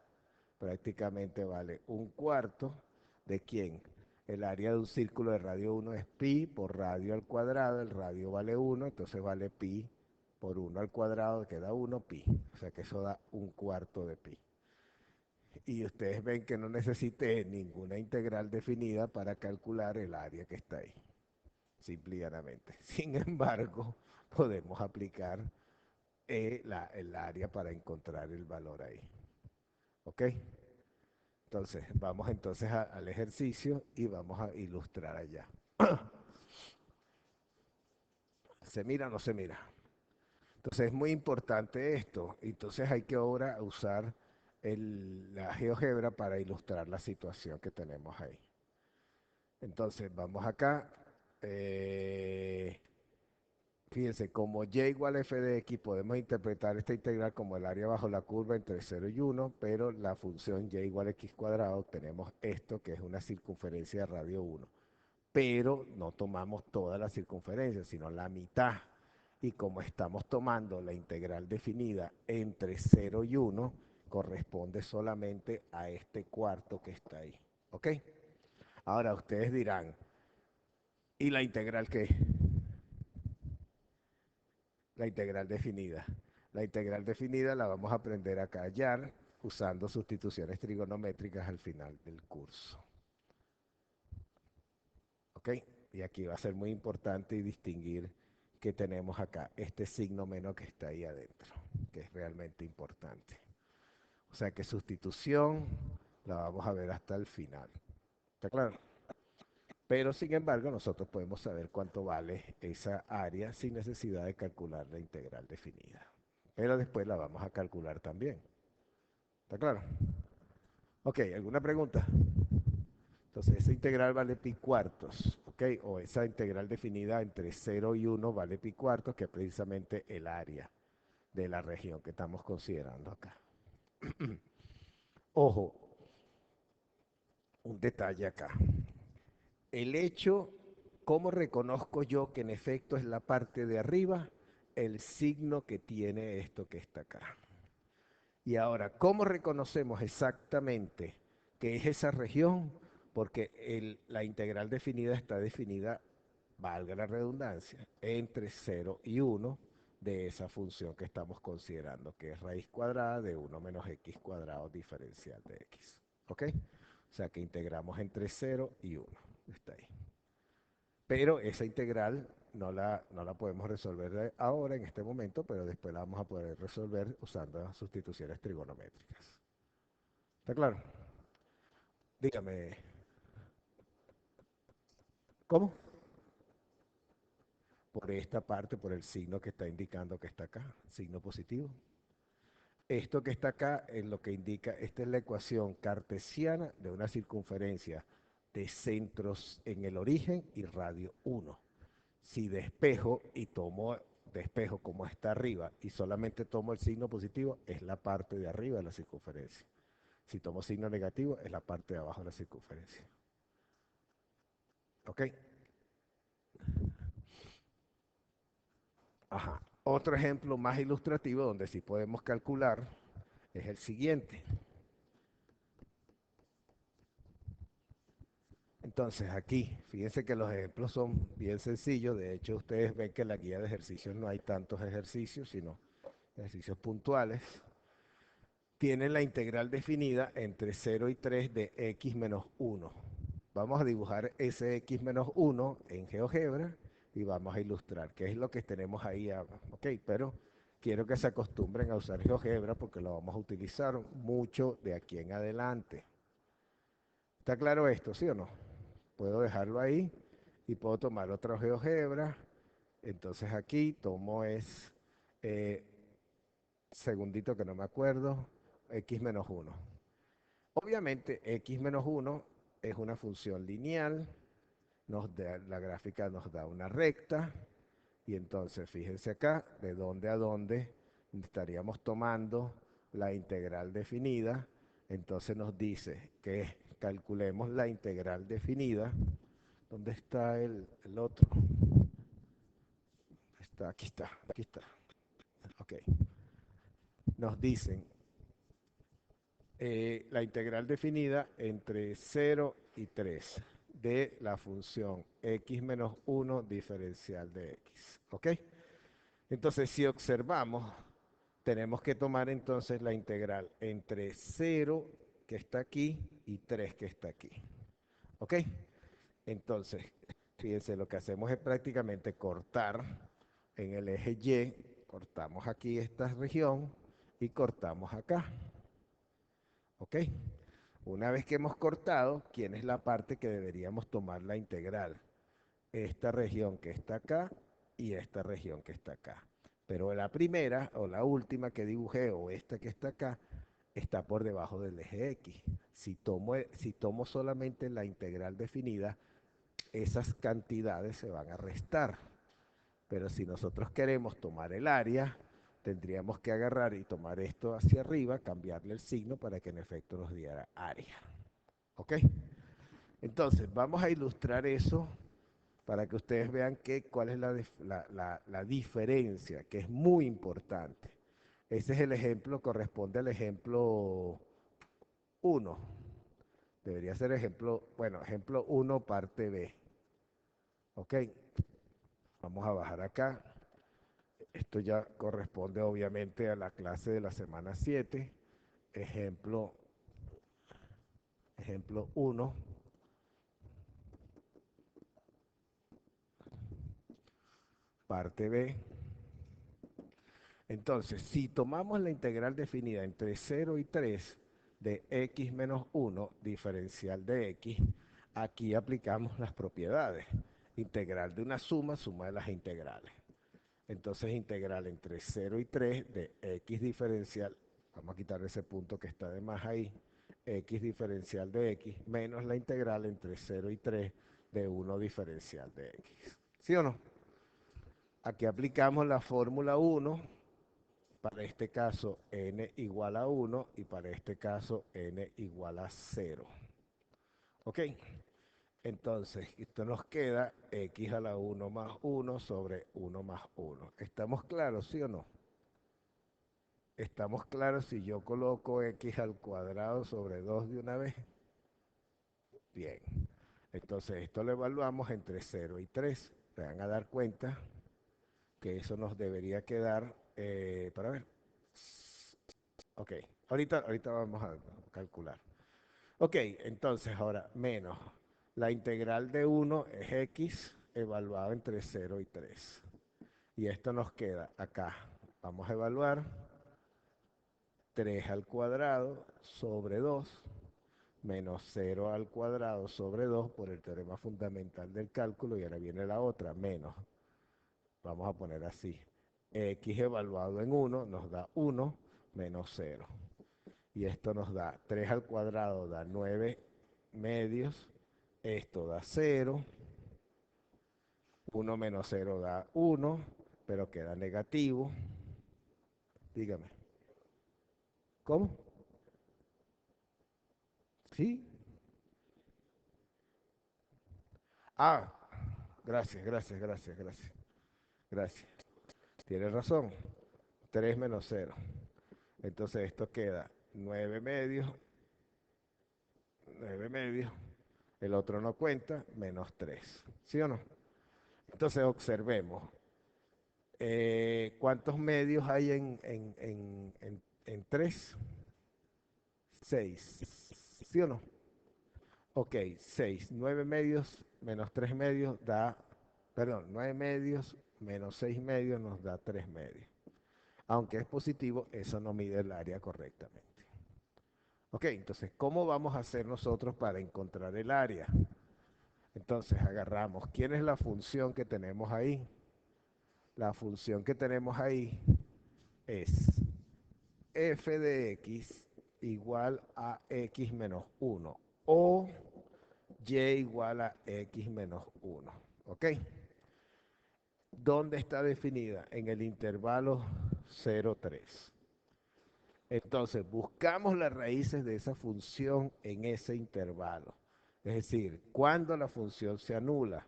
Prácticamente vale un cuarto de ¿quién? El área de un círculo de radio 1 es pi por radio al cuadrado, el radio vale 1, entonces vale pi por 1 al cuadrado, que da 1 pi. O sea que eso da un cuarto de pi. Y ustedes ven que no necesité ninguna integral definida para calcular el área que está ahí, simple y llanamente. Sin embargo, podemos aplicar el área para encontrar el valor ahí. ¿Ok? Entonces, vamos entonces al ejercicio y vamos a ilustrar allá. ¿Se mira o no se mira? Entonces es muy importante esto. Entonces hay que ahora usar la GeoGebra para ilustrar la situación que tenemos ahí. Entonces vamos acá. eh, Fíjense, como y igual a f de x, podemos interpretar esta integral como el área bajo la curva entre 0 y 1, pero la función y igual a x cuadrado, tenemos esto que es una circunferencia de radio 1. Pero no tomamos toda la circunferencia, sino la mitad. Y como estamos tomando la integral definida entre 0 y 1, corresponde solamente a este cuarto que está ahí. ¿Ok? Ahora ustedes dirán, ¿y la integral qué? La integral definida. La integral definida la vamos a aprender a hallar usando sustituciones trigonométricas al final del curso. ¿Ok? Y aquí va a ser muy importante distinguir que tenemos acá este signo menos que está ahí adentro, que es realmente importante. O sea que sustitución la vamos a ver hasta el final. ¿Está claro? Pero sin embargo, nosotros podemos saber cuánto vale esa área sin necesidad de calcular la integral definida. Pero después la vamos a calcular también. ¿Está claro? Ok, ¿alguna pregunta? Entonces, esa integral vale pi cuartos, ¿ok? O esa integral definida entre 0 y 1 vale pi cuartos, que es precisamente el área de la región que estamos considerando acá. Ojo, un detalle acá. El hecho, ¿cómo reconozco yo que en efecto es la parte de arriba? El signo que tiene esto que está acá. Y ahora, ¿cómo reconocemos exactamente que es esa región? Porque la integral definida está definida, valga la redundancia, entre 0 y 1 de esa función que estamos considerando, que es raíz cuadrada de 1 menos x cuadrado diferencial de x. ¿Ok? O sea que integramos entre 0 y 1. Está ahí. Pero esa integral no la podemos resolver ahora en este momento, pero después la vamos a poder resolver usando las sustituciones trigonométricas. ¿Está claro? Dígame, ¿cómo? Por esta parte, por el signo que está indicando que está acá, signo positivo. Esto que está acá es lo que indica, esta es la ecuación cartesiana de una circunferencia de centros en el origen y radio 1. Si despejo y tomo despejo como está arriba y solamente tomo el signo positivo, es la parte de arriba de la circunferencia. Si tomo signo negativo, es la parte de abajo de la circunferencia. ¿Ok? Ajá. Otro ejemplo más ilustrativo donde sí podemos calcular es el siguiente. Entonces aquí, fíjense que los ejemplos son bien sencillos. De hecho, ustedes ven que en la guía de ejercicios no hay tantos ejercicios, sino ejercicios puntuales. Tienen la integral definida entre 0 y 3 de x menos 1. Vamos a dibujar ese x menos 1 en GeoGebra y vamos a ilustrar qué es lo que tenemos ahí. Ok, pero quiero que se acostumbren a usar GeoGebra porque lo vamos a utilizar mucho de aquí en adelante. ¿Está claro esto, sí o no? Puedo dejarlo ahí y puedo tomar otra GeoGebra. Entonces aquí tomo eh, segundito que no me acuerdo, x menos 1. Obviamente x menos 1 es una función lineal, la gráfica nos da una recta, y entonces fíjense acá, de dónde a dónde estaríamos tomando la integral definida. Entonces nos dice que calculemos la integral definida. ¿Dónde está el otro? Aquí está, aquí está. Ok. Nos dicen la integral definida entre 0 y 3 de la función x menos 1 diferencial de x. ¿Ok? Entonces, si observamos, tenemos que tomar entonces la integral entre 0 que está aquí y 3 que está aquí. ¿Ok? Entonces, fíjense, lo que hacemos es prácticamente cortar en el eje Y, cortamos aquí esta región y cortamos acá. ¿Ok? Una vez que hemos cortado, ¿quién es la parte que deberíamos tomar la integral? Esta región que está acá y esta región que está acá. Pero la primera o la última que dibujé o esta que está acá está por debajo del eje X. Si tomo solamente la integral definida, esas cantidades se van a restar. Pero si nosotros queremos tomar el área, tendríamos que agarrar y tomar esto hacia arriba, cambiarle el signo para que en efecto nos diera área. ¿Ok? Entonces, vamos a ilustrar eso para que ustedes vean cuál es la diferencia, que es muy importante. Ese es el ejemplo, corresponde al ejemplo 1. Debería ser ejemplo 1 parte B. ¿Ok? Vamos a bajar acá. Esto ya corresponde obviamente a la clase de la semana 7. Ejemplo 1, parte B. Entonces, si tomamos la integral definida entre 0 y 3 de x menos 1 diferencial de x, aquí aplicamos las propiedades. Integral de una suma, suma de las integrales. Entonces, integral entre 0 y 3 de x diferencial, vamos a quitar ese punto que está de más ahí, x diferencial de x, menos la integral entre 0 y 3 de 1 diferencial de x. ¿Sí o no? Aquí aplicamos la fórmula 1, para este caso n igual a 1 y para este caso n igual a 0. ¿Ok? Entonces, esto nos queda x a la 1 más 1 sobre 1 más 1. ¿Estamos claros, sí o no? ¿Estamos claros si yo coloco x al cuadrado sobre 2 de una vez? Bien. Entonces, esto lo evaluamos entre 0 y 3. Se van a dar cuenta que eso nos debería quedar, para ver. Ok, ahorita vamos a calcular. Ok, entonces ahora menos la integral de 1 es x evaluado entre 0 y 3. Y esto nos queda acá. Vamos a evaluar 3 al cuadrado sobre 2 menos 0 al cuadrado sobre 2 por el teorema fundamental del cálculo. Y ahora viene la otra, menos. Vamos a poner así. X evaluado en 1 nos da 1 menos 0. Y esto nos da 3 al cuadrado, da 9 medios. Esto da 0. 1 menos 0 da 1, pero queda negativo. Dígame. ¿Cómo? ¿Sí? Ah, gracias, gracias, gracias, gracias. Gracias. Tienes razón. 3 menos 0. Entonces esto queda 9 medios, 9 medios. El otro no cuenta, menos 3. ¿Sí o no? Entonces observemos. ¿Cuántos medios hay en 3? 6. ¿Sí o no? Ok, 6. 9 medios menos 3 medios da, perdón, 9 medios menos 6 medios nos da 3 medios. Aunque es positivo, eso no mide el área correctamente. Ok, entonces, ¿cómo vamos a hacer nosotros para encontrar el área? Entonces, agarramos, ¿quién es la función que tenemos ahí? La función que tenemos ahí es f de x igual a x menos 1 o y igual a x menos 1. ¿Ok? ¿Dónde está definida? En el intervalo 0, 3. Entonces, buscamos las raíces de esa función en ese intervalo. Es decir, cuando la función se anula.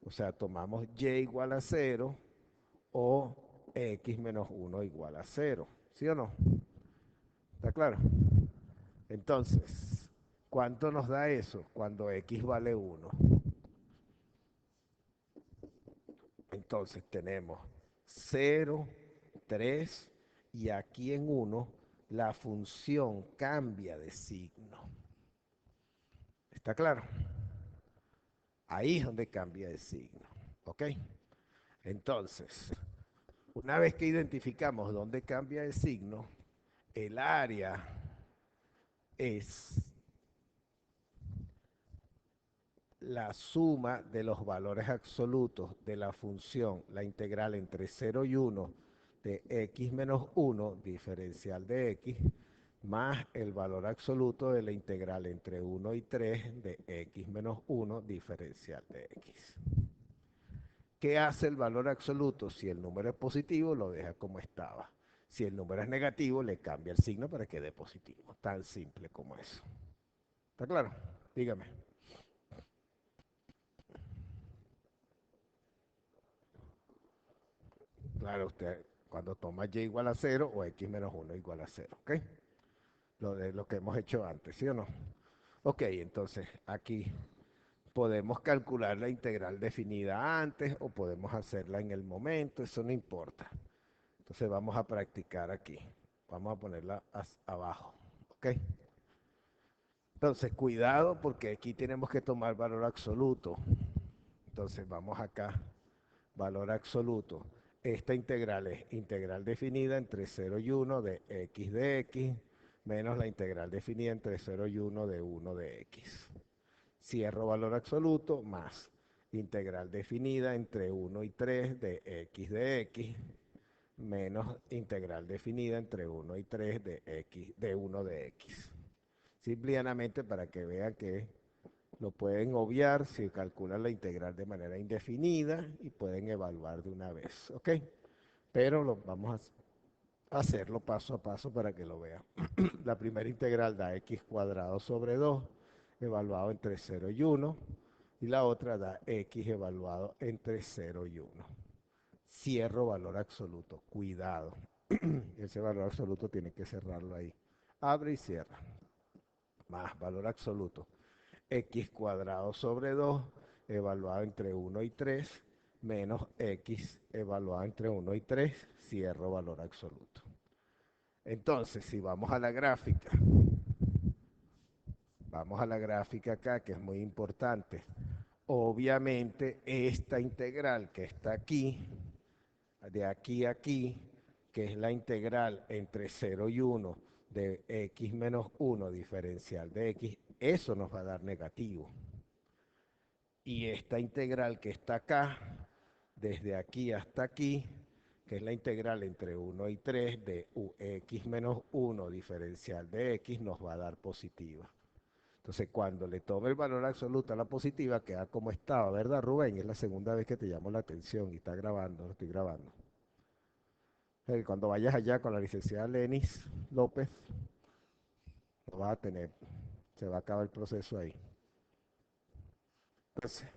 O sea, tomamos y igual a 0 o x menos 1 igual a 0. ¿Sí o no? ¿Está claro? Entonces, ¿cuánto nos da eso? Cuando x vale 1. Entonces tenemos 0, 3 y aquí en 1 la función cambia de signo. ¿Está claro? Ahí es donde cambia de signo. ¿Ok? Entonces, una vez que identificamos dónde cambia de signo, el área es la suma de los valores absolutos de la función, la integral entre 0 y 1 de x menos 1, diferencial de x, más el valor absoluto de la integral entre 1 y 3 de x menos 1, diferencial de x. ¿Qué hace el valor absoluto? Si el número es positivo, lo deja como estaba. Si el número es negativo, le cambia el signo para que dé positivo. Tan simple como eso. ¿Está claro? Dígame. Claro, usted cuando toma y igual a 0 o x menos 1 igual a 0, ¿ok? Lo de lo que hemos hecho antes, ¿sí o no? Ok, entonces aquí podemos calcular la integral definida antes o podemos hacerla en el momento, eso no importa. Entonces vamos a practicar aquí. Vamos a ponerla abajo, ¿ok? Entonces, cuidado porque aquí tenemos que tomar valor absoluto. Entonces vamos acá, valor absoluto. Esta integral es integral definida entre 0 y 1 de x menos la integral definida entre 0 y 1 de x. Cierro valor absoluto más integral definida entre 1 y 3 de x menos integral definida entre 1 y 3 de 1 de x. Simplemente para que vean que lo pueden obviar si calculan la integral de manera indefinida y pueden evaluar de una vez, ¿ok? Pero lo vamos a hacerlo paso a paso para que lo vean. La primera integral da x cuadrado sobre 2, evaluado entre 0 y 1, y la otra da x evaluado entre 0 y 1. Cierro valor absoluto, cuidado. Ese valor absoluto tiene que cerrarlo ahí. Abre y cierra. Más valor absoluto. X cuadrado sobre 2 evaluado entre 1 y 3 menos x evaluado entre 1 y 3, cierro valor absoluto. Entonces, si vamos a la gráfica acá, que es muy importante. obviamente esta integral que está aquí, de aquí a aquí, que es la integral entre 0 y 1 de x menos 1 diferencial de x, eso nos va a dar negativo. Y esta integral que está acá, desde aquí hasta aquí, que es la integral entre 1 y 3 de x menos 1 diferencial de x, nos va a dar positiva. Entonces, cuando le tome el valor absoluto a la positiva, queda como estaba, ¿verdad, Rubén? Es la segunda vez que te llamo la atención y está grabando, lo estoy grabando. Cuando vayas allá con la licenciada Lenis López, lo vas a tener, se va a acabar el proceso ahí. Entonces,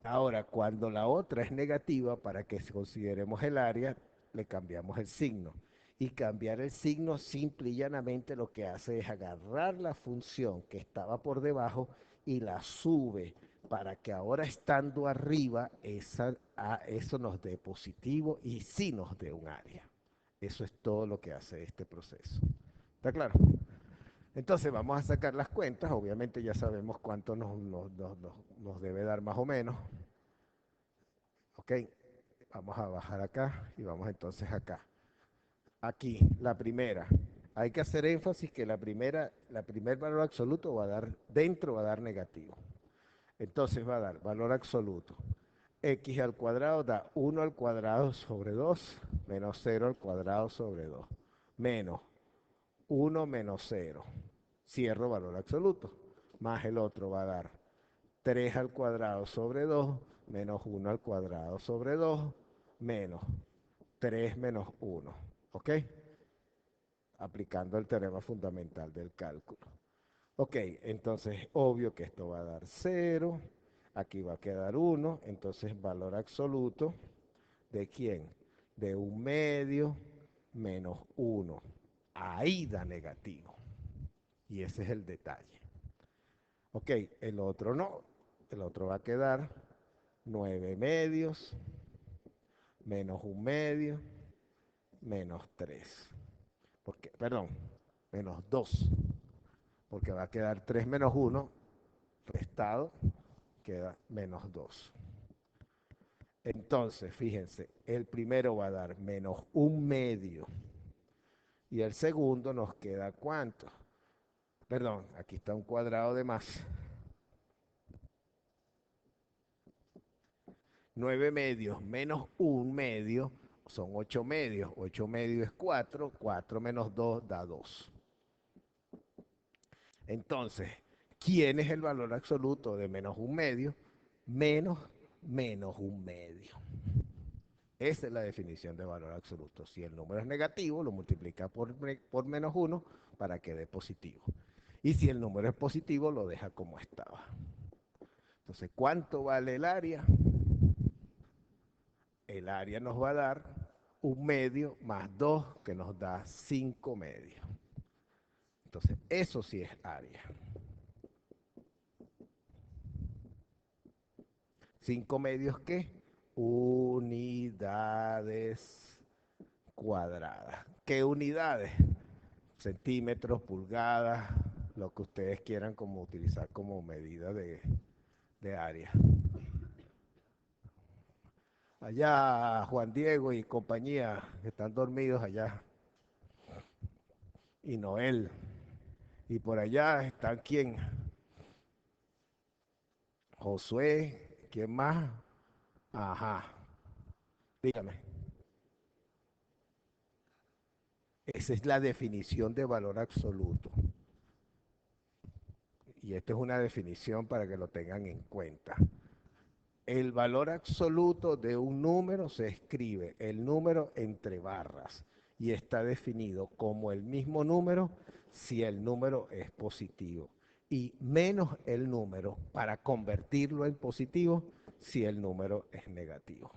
ahora, cuando la otra es negativa, para que consideremos el área, le cambiamos el signo. Y cambiar el signo simple y llanamente lo que hace es agarrar la función que estaba por debajo y la sube para que ahora estando arriba, eso nos dé positivo y sí nos dé un área. Eso es todo lo que hace este proceso. ¿Está claro? Entonces vamos a sacar las cuentas. Obviamente ya sabemos cuánto nos debe dar más o menos. Ok, vamos a bajar acá y vamos entonces acá. Aquí, la primera. Hay que hacer énfasis que la primer valor absoluto va a dar, dentro va a dar negativo. Entonces va a dar valor absoluto. X al cuadrado da 1 al cuadrado sobre 2 menos 0 al cuadrado sobre 2 menos 1 menos 0. Cierro valor absoluto. Más el otro va a dar 3 al cuadrado sobre 2 menos 1 al cuadrado sobre 2 menos 3 menos 1. ¿Ok? Aplicando el teorema fundamental del cálculo. Ok, entonces obvio que esto va a dar 0. Aquí va a quedar 1. Entonces valor absoluto ¿de quién? De 1/2 menos 1. Ahí da negativo. Y ese es el detalle. Ok, el otro no. El otro va a quedar 9/2 menos 1/2 menos 3. Porque, perdón, menos 2. Porque va a quedar 3 menos 1 restado, queda menos 2. Entonces, fíjense, el primero va a dar menos 1/2. Y el segundo nos queda ¿cuánto? Perdón, aquí está un cuadrado de más. 9/2 menos 1/2 son 8/2. 8/2 es 4. 4 menos 2 da 2. Entonces, ¿quién es el valor absoluto de menos 1/2? Menos menos 1/2. Esa es la definición de valor absoluto. Si el número es negativo, lo multiplica por menos 1 para que dé positivo. Y si el número es positivo, lo deja como estaba. Entonces, ¿cuánto vale el área? El área nos va a dar 1/2 más 2, que nos da 5/2. Entonces, eso sí es área. 5/2, ¿qué? Unidades cuadradas. ¿Qué unidades? Centímetros, pulgadas, lo que ustedes quieran como utilizar como medida de área. Allá Juan Diego y compañía que están dormidos allá. Y Noel. Y por allá están quién? Josué. ¿Quién más? Ajá. Dígame. Esa es la definición de valor absoluto. Y esta es una definición para que lo tengan en cuenta. El valor absoluto de un número se escribe el número entre barras y está definido como el mismo número si el número es positivo y menos el número para convertirlo en positivo si el número es negativo.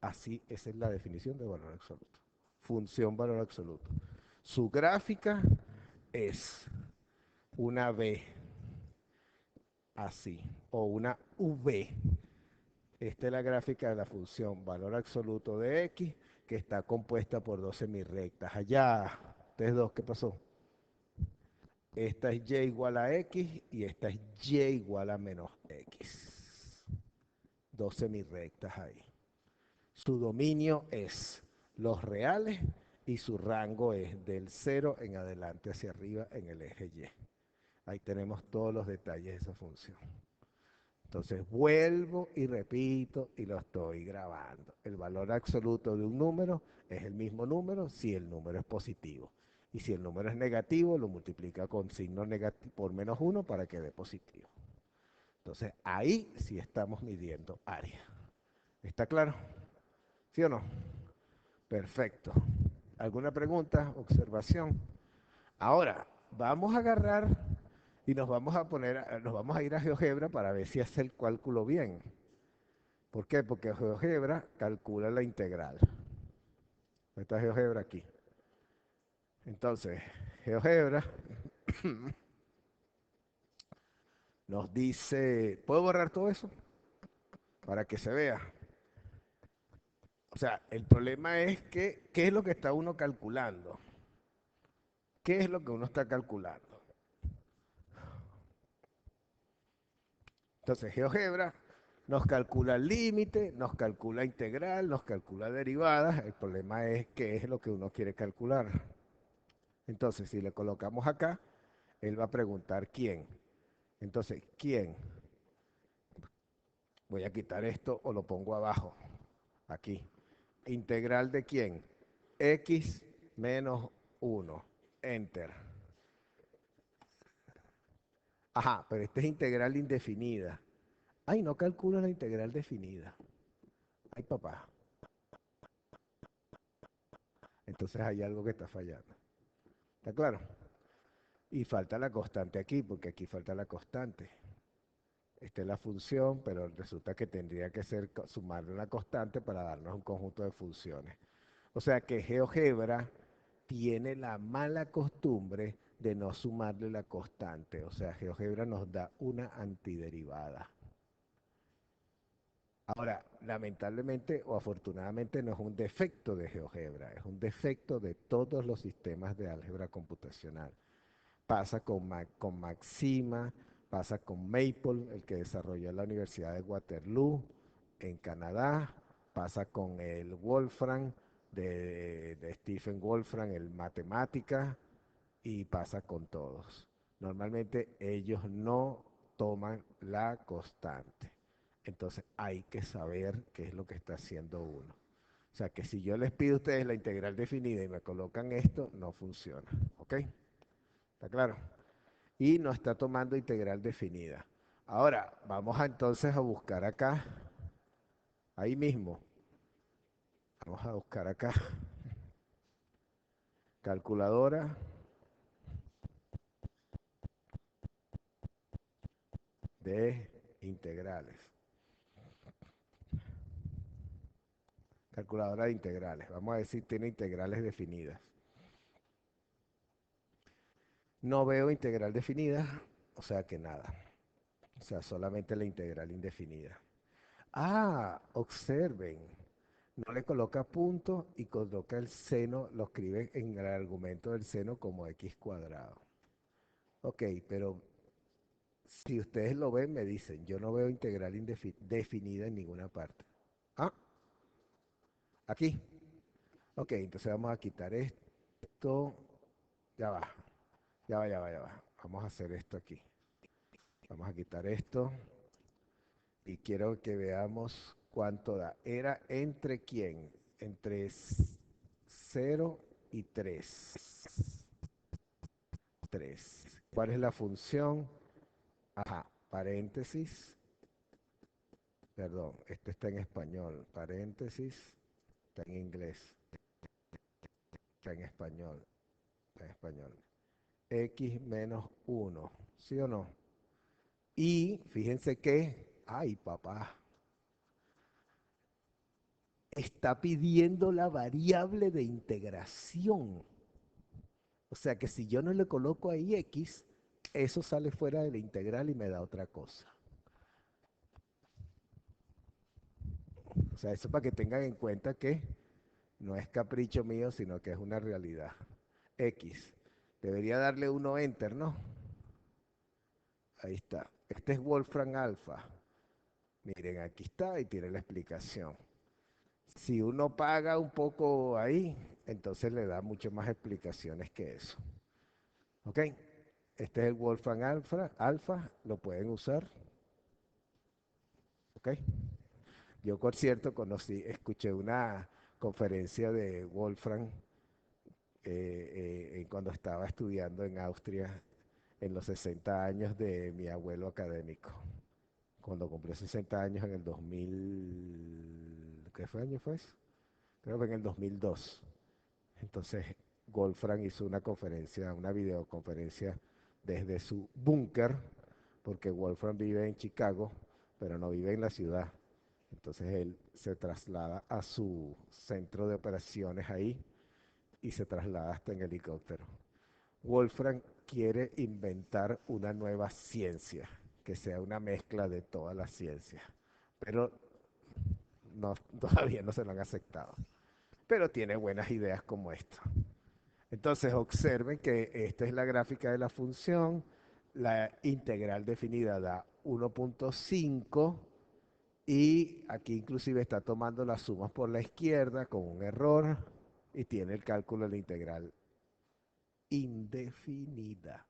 Así, esa es la definición de valor absoluto. Función valor absoluto. Su gráfica es una V así o una V. Esta es la gráfica de la función valor absoluto de x, que está compuesta por dos semirrectas. Allá, ustedes dos, ¿qué pasó? esta es y igual a x y esta es y igual a menos x. Dos semirrectas ahí. Su dominio es los reales y su rango es del 0 en adelante hacia arriba en el eje Y. Ahí tenemos todos los detalles de esa función. Entonces vuelvo y repito y lo estoy grabando. El valor absoluto de un número es el mismo número si el número es positivo. Y si el número es negativo, lo multiplica con signo negativo por menos 1 para que dé positivo. Entonces ahí sí estamos midiendo área. ¿Está claro? ¿Sí o no? Perfecto. ¿Alguna pregunta, observación? Ahora, vamos a agarrar y nos vamos a poner, nos vamos a ir a GeoGebra para ver si hace el cálculo bien. ¿Por qué? Porque GeoGebra calcula la integral. Está GeoGebra aquí. Entonces, GeoGebra nos dice, ¿puedo borrar todo eso? Para que se vea. O sea, el problema es que, ¿qué es lo que está uno calculando? ¿Qué es lo que uno está calculando? Entonces, GeoGebra nos calcula el límite, nos calcula integral, nos calcula derivadas. El problema es qué es lo que uno quiere calcular. Entonces, si le colocamos acá, él va a preguntar quién. Entonces, ¿quién? Voy a quitar esto o lo pongo abajo, aquí. ¿Integral de quién? X menos 1. Enter. Ajá, pero esta es integral indefinida. Ay, no calculo la integral definida. Ay, papá. Entonces hay algo que está fallando. ¿Está claro? Y falta la constante aquí, porque aquí falta la constante. Esta es la función, pero resulta que tendría que ser sumarle una constante para darnos un conjunto de funciones. O sea que GeoGebra tiene la mala costumbre de no sumarle la constante. O sea, GeoGebra nos da una antiderivada. Ahora, lamentablemente o afortunadamente no es un defecto de GeoGebra, es un defecto de todos los sistemas de álgebra computacional. Pasa con Maxima, pasa con Maple, el que desarrolló la Universidad de Waterloo en Canadá, pasa con el Wolfram de Stephen Wolfram, el matemática, y pasa con todos. Normalmente ellos no toman la constante. Entonces hay que saber qué es lo que está haciendo uno. O sea que si yo les pido a ustedes la integral definida y me colocan esto, no funciona. ¿Ok? ¿Está claro? Y no está tomando integral definida. Ahora, vamos a, entonces a buscar acá, ahí mismo. Vamos a buscar acá, calculadora de integrales. Calculadora de integrales. Vamos a decir, tiene integrales definidas. No veo integral definida, o sea que nada. O sea, solamente la integral indefinida. Ah, observen. No le coloca punto y coloca el seno, lo escribe en el argumento del seno como x cuadrado. Ok, pero si ustedes lo ven, me dicen, yo no veo integral definida en ninguna parte. Ah, aquí. Ok, entonces vamos a quitar esto. Ya va, ya va, ya va, ya va. Vamos a hacer esto aquí. Vamos a quitar esto y quiero que veamos cuánto da. Era entre quién? Entre 0 y 3. 3. ¿Cuál es la función? Ajá, paréntesis. Perdón, esto está en español. Paréntesis, está en inglés. Está en español. Está en español. X menos 1. ¿Sí o no? Y fíjense que, ay papá, está pidiendo la variable de integración. O sea que si yo no le coloco ahí X, eso sale fuera de la integral y me da otra cosa. O sea, eso para que tengan en cuenta que no es capricho mío, sino que es una realidad. X. Debería darle uno Enter, ¿no? Ahí está. Este es Wolfram Alpha. Miren, aquí está y tiene la explicación. Si uno paga un poco ahí, entonces le da mucho más explicaciones que eso. ¿Ok? Este es el Wolfram Alpha, lo pueden usar. ¿Ok? Yo, por cierto, escuché una conferencia de Wolfram cuando estaba estudiando en Austria en los 60 años de mi abuelo académico. Cuando cumplió 60 años en el 2000, ¿qué fue año fue eso? Creo que fue en el 2002. Entonces, Wolfram hizo una conferencia, una videoconferencia desde su búnker, porque Wolfram vive en Chicago, pero no vive en la ciudad. Entonces él se traslada a su centro de operaciones ahí y se traslada hasta en helicóptero. Wolfram quiere inventar una nueva ciencia, que sea una mezcla de todas las ciencias, pero no, todavía no se lo han aceptado. Pero tiene buenas ideas como esta. Entonces observen que esta es la gráfica de la función, la integral definida da 1.5 y aquí inclusive está tomando las sumas por la izquierda con un error y tiene el cálculo de la integral indefinida.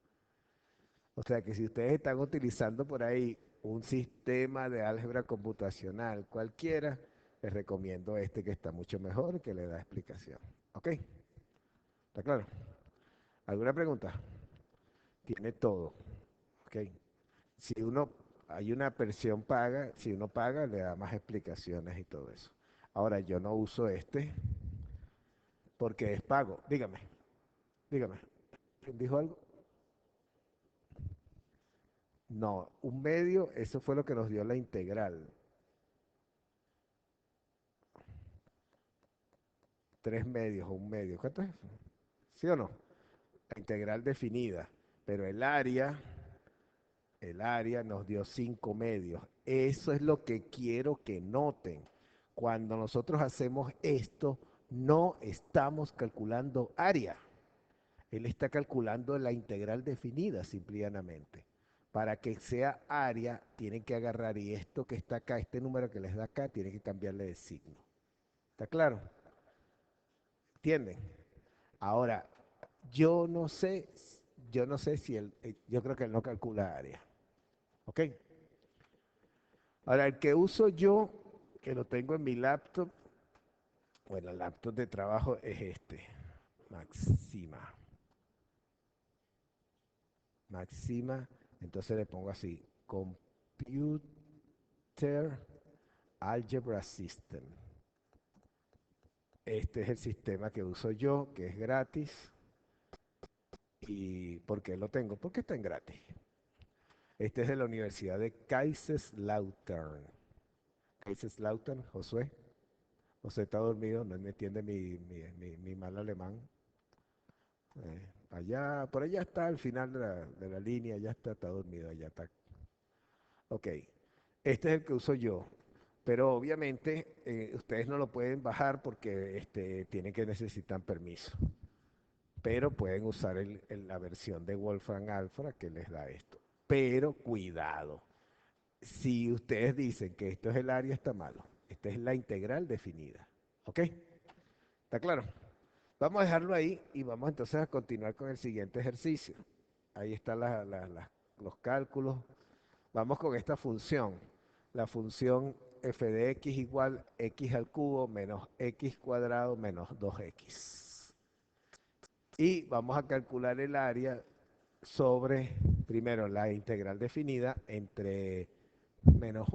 O sea que si ustedes están utilizando por ahí un sistema de álgebra computacional cualquiera, les recomiendo este que está mucho mejor, que le da explicación. ¿Ok? ¿Está claro? ¿Alguna pregunta? Tiene todo. ¿Ok? Si uno, hay una versión paga, si uno paga, le da más explicaciones y todo eso. Ahora, yo no uso este porque es pago. Dígame, dígame. ¿Quién dijo algo? No, un medio, eso fue lo que nos dio la integral. Tres medios o un medio. ¿Cuánto es? ¿Sí o no? La integral definida. Pero el área nos dio cinco medios. Eso es lo que quiero que noten. Cuando nosotros hacemos esto, no estamos calculando área. Él está calculando la integral definida, simplemente. Para que sea área, tienen que agarrar y esto que está acá, este número que les da acá, tienen que cambiarle de signo. ¿Está claro? ¿Entienden? Ahora, yo no sé, yo no sé si yo creo que él no calcula área. ¿Ok? Ahora, el que uso yo, que lo tengo en mi laptop, bueno, el laptop de trabajo es este, Maxima. Maxima, entonces le pongo así, Computer Algebra System. Este es el sistema que uso yo, que es gratis. ¿Y por qué lo tengo? Porque está en gratis. Este es de la Universidad de Kaiserslautern. Kaiserslautern, Josué. José está dormido, no me entiende mi mal alemán. Allá, por allá está al final de la línea, ya está dormido, allá está. Ok, este es el que uso yo, pero obviamente ustedes no lo pueden bajar porque tienen que necesitar permiso, pero pueden usar la versión de Wolfram Alpha que les da esto. Pero cuidado, si ustedes dicen que esto es el área, está malo. Esta es la integral definida. ¿Ok? ¿Está claro? Vamos a dejarlo ahí y vamos entonces a continuar con el siguiente ejercicio. Ahí están los cálculos. Vamos con esta función. La función f de x igual x al cubo menos x cuadrado menos 2x. Y vamos a calcular el área sobre, primero, la integral definida entre menos,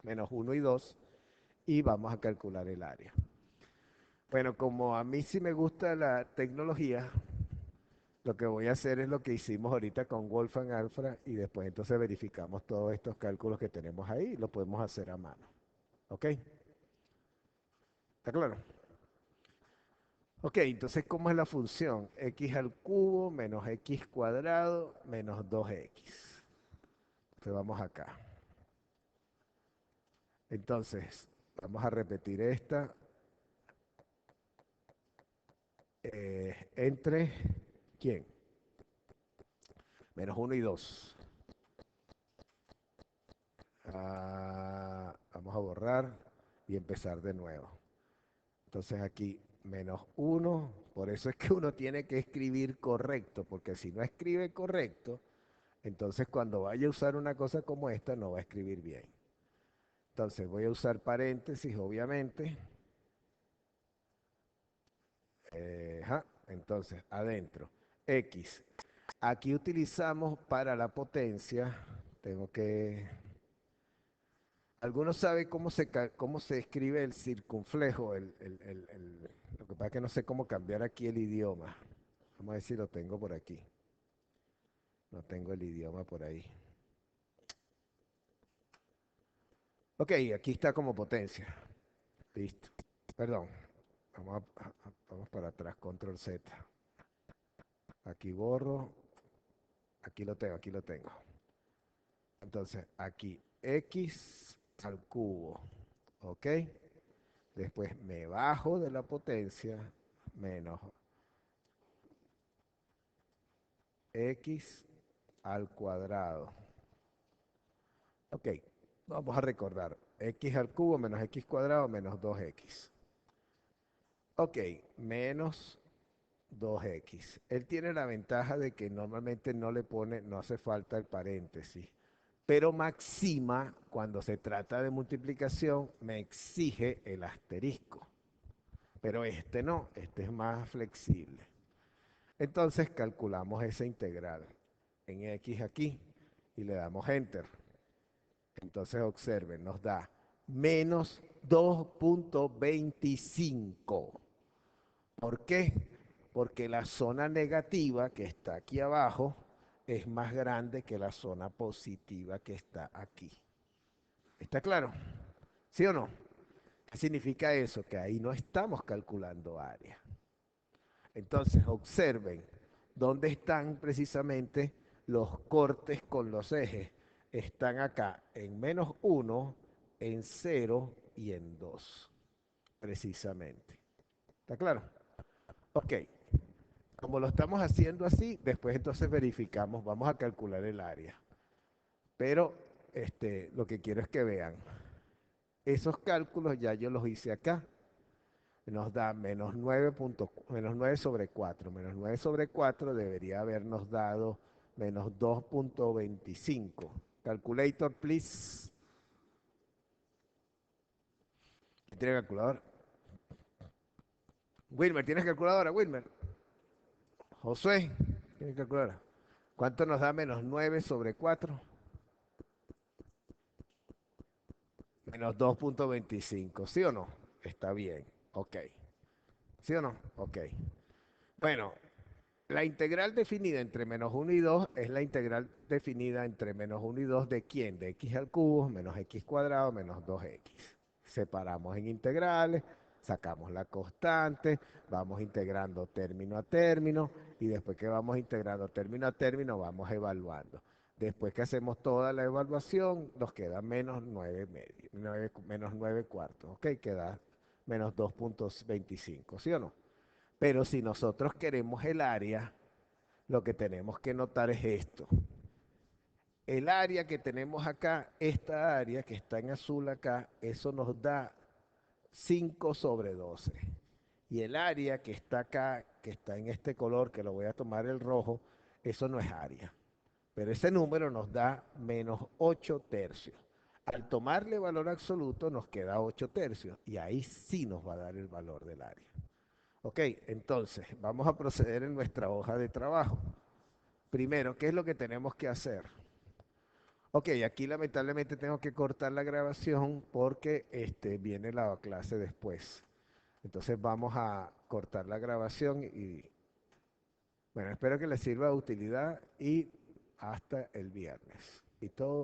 menos 1 y 2 y vamos a calcular el área. Bueno, como a mí sí me gusta la tecnología, lo que voy a hacer es lo que hicimos ahorita con Wolfram Alpha y después entonces verificamos todos estos cálculos que tenemos ahí y lo podemos hacer a mano. ¿Ok? ¿Está claro? Ok, entonces, ¿cómo es la función? X al cubo menos x cuadrado menos 2x. Entonces vamos acá. Entonces, vamos a repetir esta entre ¿Quién? Menos 1 y 2. Vamos a borrar y empezar de nuevo. Entonces aquí menos 1, por eso es que uno tiene que escribir correcto, porque si no escribe correcto, entonces cuando vaya a usar una cosa como esta no va a escribir bien. Entonces voy a usar paréntesis, obviamente. Entonces, adentro. X. Aquí utilizamos para la potencia, tengo que... ¿Alguno sabe cómo se escribe el circunflejo? Lo que pasa es que no sé cómo cambiar aquí el idioma. Vamos a ver si lo tengo por aquí. No tengo el idioma por ahí. Ok, aquí está como potencia. Listo. Perdón. Vamos para atrás, control Z. Aquí borro. Aquí lo tengo, aquí lo tengo. Entonces, aquí X al cubo. ¿Ok? Después me bajo de la potencia menos X al cuadrado. Ok, vamos a recordar. X al cubo menos X cuadrado menos 2X. Ok, menos 2X. Él tiene la ventaja de que normalmente no hace falta el paréntesis. Pero Maxima, cuando se trata de multiplicación, me exige el asterisco. Pero este no, este es más flexible. Entonces calculamos esa integral en X aquí y le damos Enter. Entonces observen, nos da menos 2.25. ¿Por qué? Porque la zona negativa que está aquí abajo es más grande que la zona positiva que está aquí. ¿Está claro? ¿Sí o no? ¿Qué significa eso? Que ahí no estamos calculando área. Entonces, observen dónde están precisamente los cortes con los ejes. Están acá en menos 1, en 0 y en 2, precisamente. ¿Está claro? Ok. Como lo estamos haciendo así, después entonces verificamos, vamos a calcular el área. Pero lo que quiero es que vean, esos cálculos ya yo los hice acá. Nos da menos 9 sobre 4. Menos 9 sobre 4 debería habernos dado menos 2.25. Calculator, please. ¿Quién tiene calculadora? Wilmer, ¿tienes calculadora, Wilmer? Josué, ¿tiene calculadora? ¿Cuánto nos da menos 9 sobre 4? Menos 2.25, ¿sí o no? Está bien, ok. ¿Sí o no? Ok. Bueno, la integral definida entre menos 1 y 2 es la integral definida entre menos 1 y 2 de quién? De x al cubo menos x cuadrado menos 2x. Separamos en integrales, sacamos la constante, vamos integrando término a término y después que vamos integrando término a término vamos evaluando. Después que hacemos toda la evaluación nos queda menos 9 menos 9 cuartos, ¿ok? Queda menos 2.25, ¿sí o no? Pero si nosotros queremos el área, lo que tenemos que notar es esto. El área que tenemos acá, esta área que está en azul acá, eso nos da 5 sobre 12. Y el área que está acá, que está en este color, que lo voy a tomar el rojo, eso no es área. Pero ese número nos da menos 8 tercios. Al tomarle valor absoluto nos queda 8 tercios y ahí sí nos va a dar el valor del área. Ok, entonces vamos a proceder en nuestra hoja de trabajo. Primero, ¿qué es lo que tenemos que hacer? Ok, aquí lamentablemente tengo que cortar la grabación porque viene la clase después. Entonces vamos a cortar la grabación y bueno, espero que les sirva de utilidad y hasta el viernes. Y todo